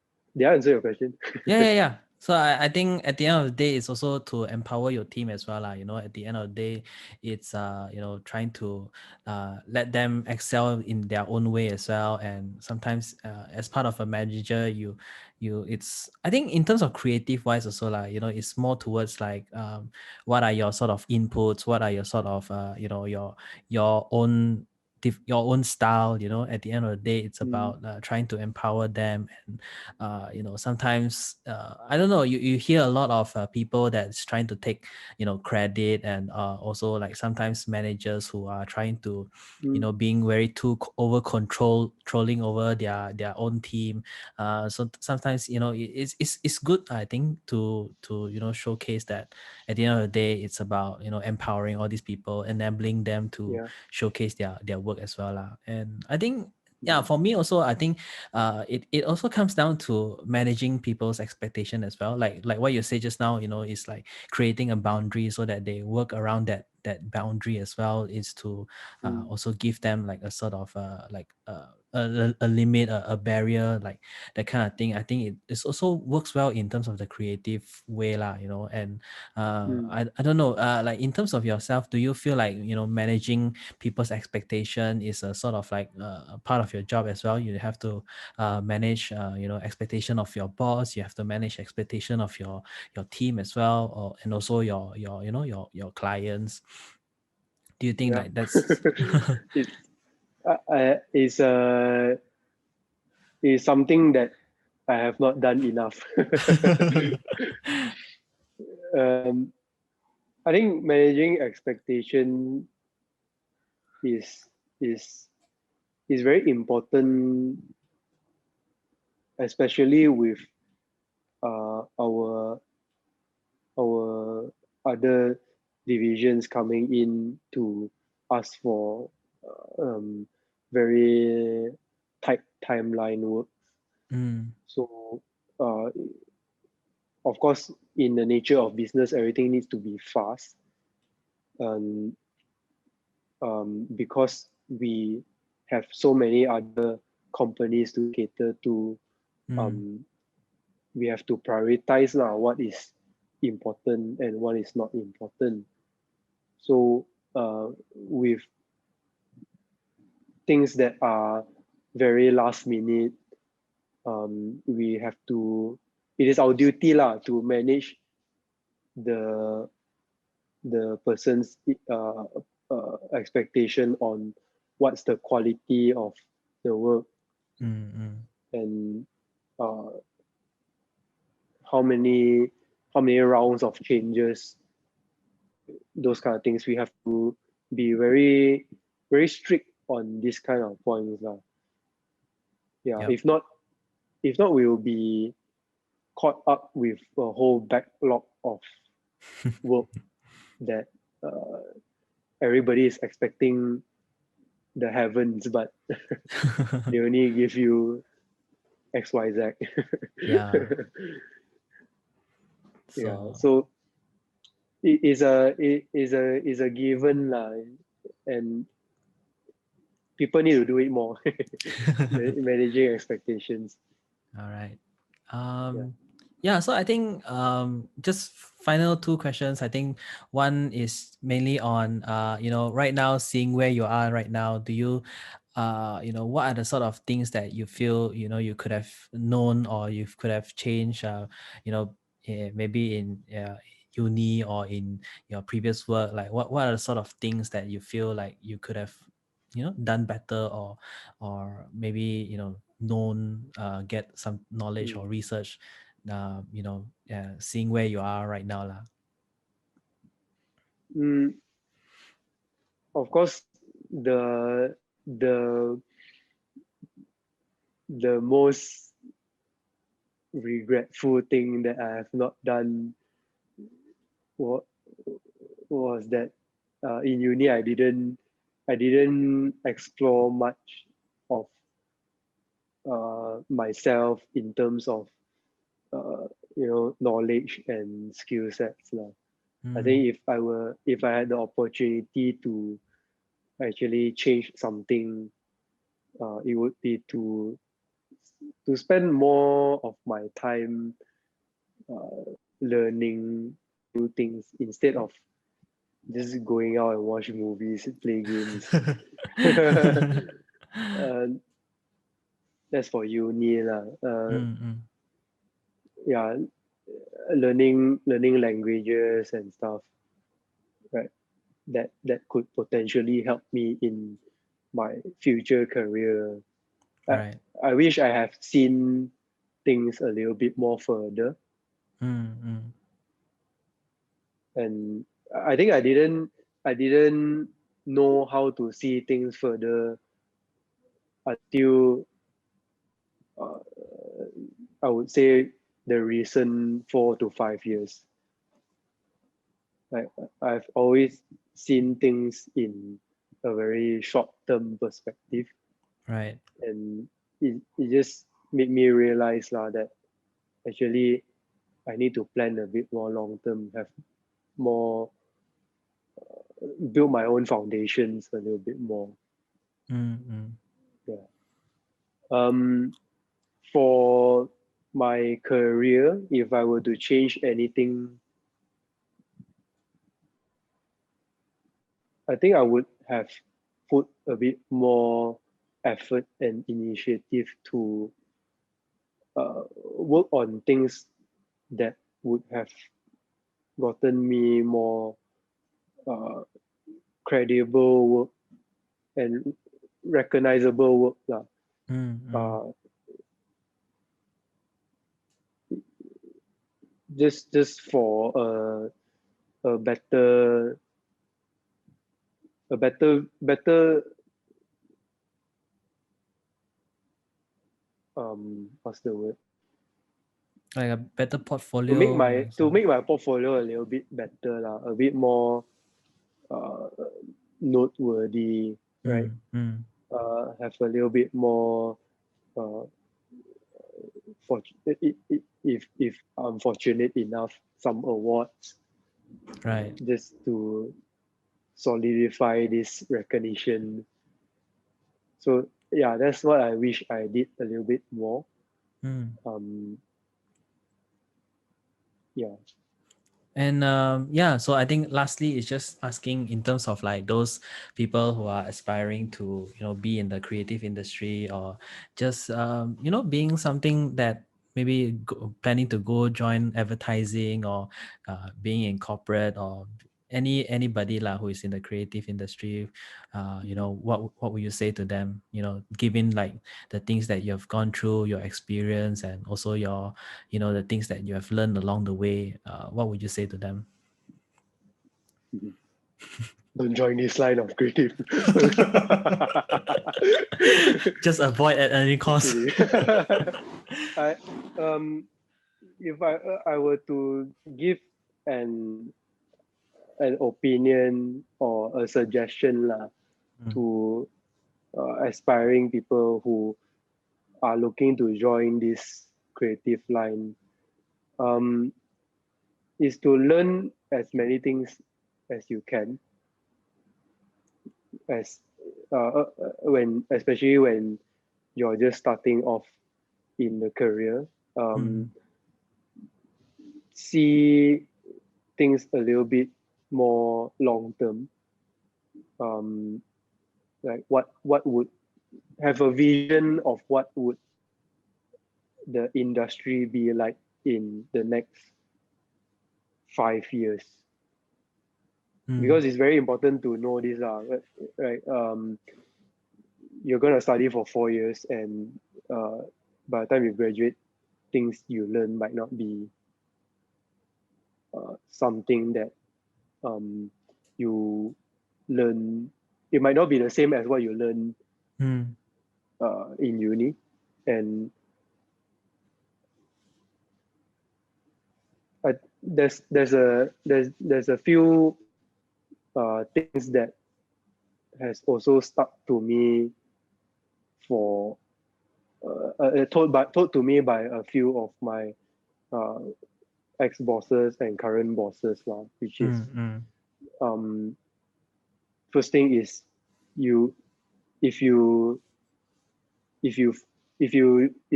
Speaker 2: I answer your question?
Speaker 1: Yeah. So I think at the end of the day, it's also to empower your team as well. At the end of the day, it's trying to let them excel in their own way as well. And sometimes as part of a manager, it's, I think in terms of creative wise also, it's more towards like what are your sort of inputs, what are your sort of your own your own style. At the end of the day, it's
Speaker 2: mm,
Speaker 1: about trying to empower them. And sometimes I don't know, you hear a lot of people that's trying to take credit, and also like sometimes managers who are trying to
Speaker 2: mm,
Speaker 1: being very too over controlling over their own team. So sometimes it's good, I think, to showcase that at the end of the day it's about empowering all these people, enabling them to
Speaker 2: yeah.
Speaker 1: showcase their work as well lah. And I think, yeah,
Speaker 2: Mm,
Speaker 1: for me also, I think it also comes down to managing people's expectation as well, like what you say just now. Is like creating a boundary so that they work around that boundary as well, is to
Speaker 2: mm,
Speaker 1: also give them like a sort of a limit, a barrier, like that kind of thing. I think it also works well in terms of the creative way lah. And
Speaker 2: mm.
Speaker 1: I don't know, like in terms of yourself, do you feel like managing people's expectation is a sort of like a part of your job as well? You have to manage expectation of your boss, you have to manage expectation of your team as well, and also your your clients. Do you think
Speaker 2: Yeah.
Speaker 1: like that's
Speaker 2: It's is is something that I have not done enough. um, I think managing expectation is is is very important, especially with our other divisions coming in to ask for um, very tight timeline work.
Speaker 1: mm,
Speaker 2: So, uh, of course, in the nature of business, everything needs to be fast. And because we have so many other companies to cater to,
Speaker 1: mm,
Speaker 2: um, we have to prioritize now what is important and what is not important. So, with things that are very last minute, we have to. It is our duty lah to manage the person's expectation on what's the quality of the work,
Speaker 1: mm, mm.
Speaker 2: and uh, how many rounds of changes, those kind of things. We have to be very strict on this kind of points lah. Yeah,
Speaker 1: Yep.
Speaker 2: if not we will be caught up with a whole backlog of work that everybody is expecting the heavens, but they only give you XYZ.
Speaker 1: Yeah.
Speaker 2: Yeah,
Speaker 1: So
Speaker 2: so it is a given lah, and people need to do it more. Managing expectations.
Speaker 1: all right.
Speaker 2: Yeah.
Speaker 1: Yeah, so I think just final two questions. I think one is mainly on right now, seeing where you are right now. Do you what are the sort of things that you feel you could have known, or you could have changed you know maybe in uni or in your previous work? Like what are the sort of things that you feel like you could have done better, or maybe known, get some knowledge
Speaker 2: Mm.
Speaker 1: or research, seeing where you are right now lah.
Speaker 2: Mm, of course, the the most regretful thing that I have not done was, that in uni I didn't explore much of myself in terms of uh, knowledge and skill sets lah. I
Speaker 1: Mm,
Speaker 2: think if I had the opportunity to actually change something, it would be to spend more of my time learning new things instead of just going out and watch movies, play games. uh, that's for uni lah.
Speaker 1: mm, mm.
Speaker 2: Yeah, learning languages and stuff, right? That could potentially help me in my future career.
Speaker 1: Right.
Speaker 2: I wish I have seen things a little bit more further,
Speaker 1: Mm.
Speaker 2: and I think I didn't know how to see things further until uh, I would say the recent 4 to 5 years. Like I've always seen things in a very short-term perspective,
Speaker 1: Right.
Speaker 2: and it just made me realize that actually I need to plan a bit more long-term, have more, build my own foundations a little bit more.
Speaker 1: Mm.
Speaker 2: Yeah. For my career, if I were to change anything, I think I would have put a bit more effort and initiative to work on things that would have gotten me more uh, credible work and recognizable work lah.
Speaker 1: Mm.
Speaker 2: Uh, just for a better what's the word,
Speaker 1: Like a better
Speaker 2: to make
Speaker 1: portfolio
Speaker 2: my
Speaker 1: or
Speaker 2: to
Speaker 1: something.
Speaker 2: make my portfolio a little bit better lah, a bit more uh, noteworthy, right?
Speaker 1: Mm.
Speaker 2: Have a little bit more uh, if I'm fortunate enough, some awards
Speaker 1: Right.
Speaker 2: just to solidify this recognition. So yeah, that's what I wish I did a little bit more.
Speaker 1: Mm.
Speaker 2: Um, yeah.
Speaker 1: And yeah, so I think lastly is just asking in terms of like those people who are aspiring to be in the creative industry, or just being something that maybe planning to go join advertising, or being in corporate, or anybody lah who is in the creative industry. What would you say to them, given like the things that you have gone through, your experience, and also your the things that you have learned along the way. What would you say to them?
Speaker 2: Don't join this line of creative.
Speaker 1: Just avoid at any cost.
Speaker 2: Kidding. I if I were to give an an opinion or a suggestion lah
Speaker 1: Mm.
Speaker 2: to aspiring people who are looking to join this creative line, um, is to learn as many things as you can, as when especially when you're just starting off in the career.
Speaker 1: Mm.
Speaker 2: See things a little bit more long term. Um, like what would have a vision of what would the industry be like in the next 5 years,
Speaker 1: Mm.
Speaker 2: because it's very important to know this right. You're gonna study for 4 years, and uh, by the time you graduate, things you learn might not be something that um, you learn. It might not be the same as what you learn
Speaker 1: Mm.
Speaker 2: in uni, and there's a few things that has also stuck to me for told to me by a few of my uh, ex bosses and current bosses lah, which is
Speaker 1: Mm.
Speaker 2: um, first thing is you if you if you if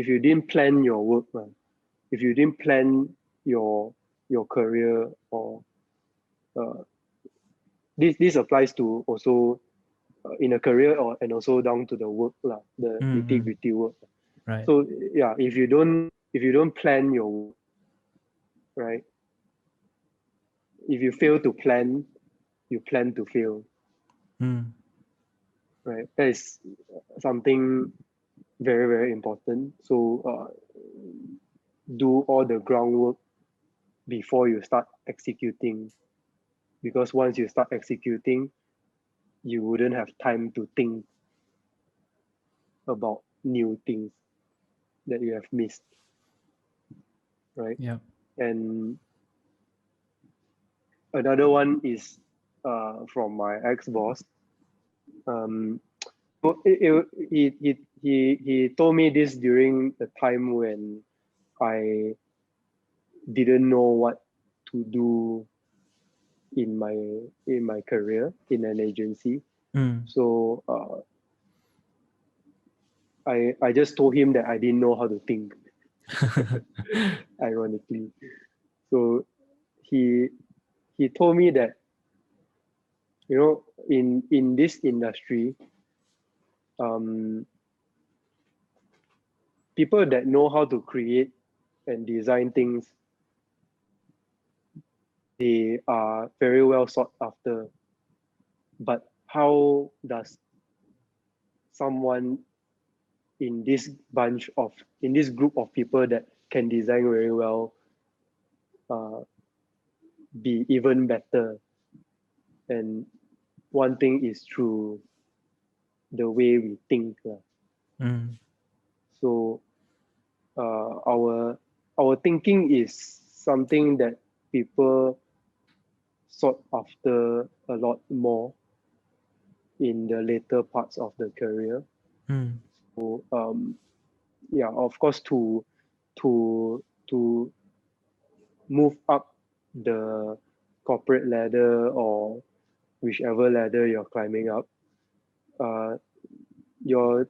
Speaker 2: you didn't plan your work, if you didn't plan your career, or uh, this applies to also in a career, or and also down to the work lah, the nitty
Speaker 1: Mm.
Speaker 2: gritty work.
Speaker 1: Right.
Speaker 2: So yeah, if you don't plan your work, right, if you fail to plan, you plan to fail.
Speaker 1: Mm.
Speaker 2: right? That is something very, very important. So do all the groundwork before you start executing, because once you start executing, you wouldn't have time to think about new things that you have missed, right?
Speaker 1: Yeah.
Speaker 2: And another one is from my ex-boss. Um, he told me this during the time when I didn't know what to do in my career in an agency.
Speaker 1: Mm.
Speaker 2: So I just told him that I didn't know how to think, ironically. So he he told me that, in this industry, um, people that know how to create and design things, they are very well sought after. But how does someone in this in this group of people that can design very well uh, be even better? And one thing is through the way we think.
Speaker 1: Mm.
Speaker 2: So our thinking is something that people sought after a lot more in the later parts of the career.
Speaker 1: Mm.
Speaker 2: So yeah, of course, to to move up the corporate ladder or whichever ladder you're climbing up, uh, your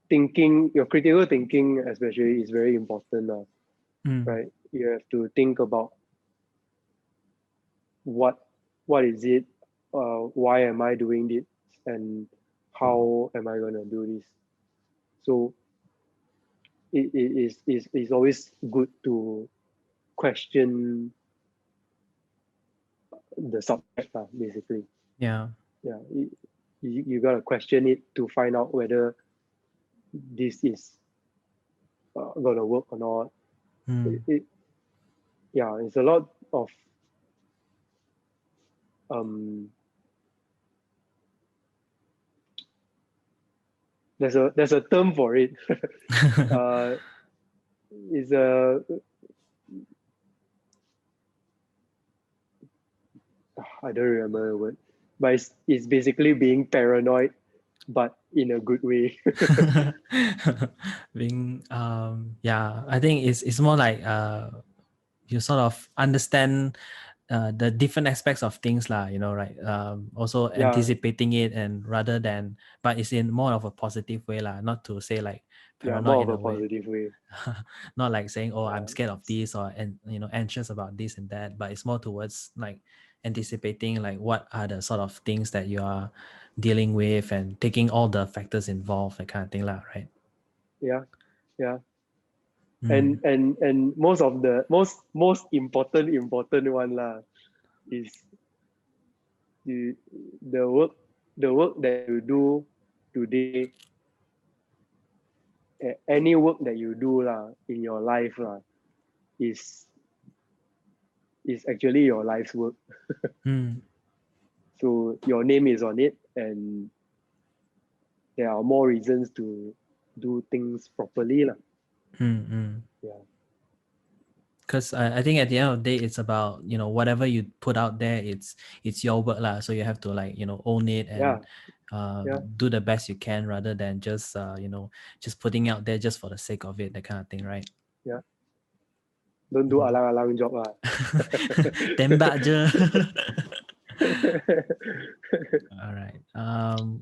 Speaker 2: your critical thinking especially is very important,
Speaker 1: Mm.
Speaker 2: right? You have to think about what what is it, why am I doing this, and how am I going to do this. So it's always good to question the subject, basically.
Speaker 1: Yeah.
Speaker 2: Yeah, you got to question it to find out whether this is going to work or not.
Speaker 1: Mm.
Speaker 2: It, yeah, it's a lot of um, there's a term for it. uh, is a I don't remember the word, but it's basically being paranoid, but in a good way.
Speaker 1: Being yeah, I think it's more like you sort of understand the different aspects of things lah, right? Also
Speaker 2: Yeah,
Speaker 1: anticipating it, and rather than, but it's in more of a positive way lah, not to say like
Speaker 2: yeah,
Speaker 1: paranoid
Speaker 2: more of
Speaker 1: in
Speaker 2: a
Speaker 1: a way.
Speaker 2: positive way.
Speaker 1: Not like saying, oh, I'm
Speaker 2: Yeah,
Speaker 1: scared of this, or and anxious about this and that, but it's more towards like anticipating like what are the sort of things that you are dealing with, and taking all the factors involved, that kind of thing lah, right?
Speaker 2: yeah, yeah.
Speaker 1: Mm.
Speaker 2: And most of the most important one lah is the the work the work that you do today, any work that you do lah in your life lah, is actually your life's work.
Speaker 1: Mm.
Speaker 2: So your name is on it, and there are more reasons to do things properly lah.
Speaker 1: Mm. Mm.
Speaker 2: Yeah,
Speaker 1: Because I think at the end of the day, it's about whatever you put out there, it's your work lah, so you have to like own it,
Speaker 2: yeah,
Speaker 1: and
Speaker 2: yeah,
Speaker 1: do the best you can, rather than just just putting out there just for the sake of it, that kind of thing, right?
Speaker 2: yeah. Don't do
Speaker 1: Mm.
Speaker 2: alang-alang job lah.
Speaker 1: Tembak je. All right.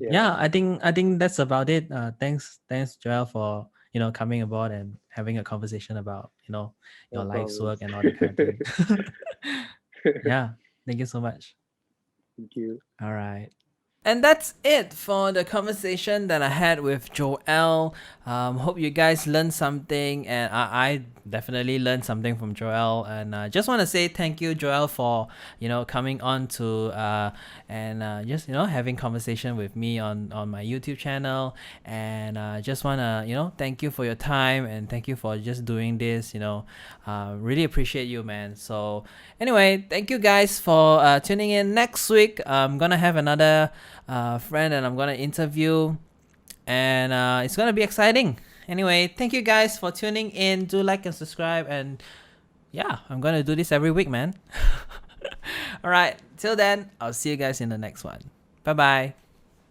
Speaker 2: Yeah,
Speaker 1: Yeah, I think that's about it. Thanks, Joel, for coming aboard and having a conversation about
Speaker 2: no
Speaker 1: your life's
Speaker 2: problems.
Speaker 1: work and all that kind of thing. Yeah, thank you so much.
Speaker 2: Thank you.
Speaker 1: All right. And that's it for the conversation that I had with Joel. Hope you guys learned something, and I definitely learned something from Joel. And I just want to say thank you, Joel, for coming on to and just having conversation with me on my YouTube channel. And just wanna thank you for your time, and thank you for just doing this. Really appreciate you, man. So anyway, thank you guys for tuning in. Next week, I'm gonna have another friend and I'm gonna interview, and it's gonna be exciting. Anyway, thank you guys for tuning in. Do like and subscribe, and yeah, I'm gonna do this every week, man. All right, till then, I'll see you guys in the next one. Bye bye.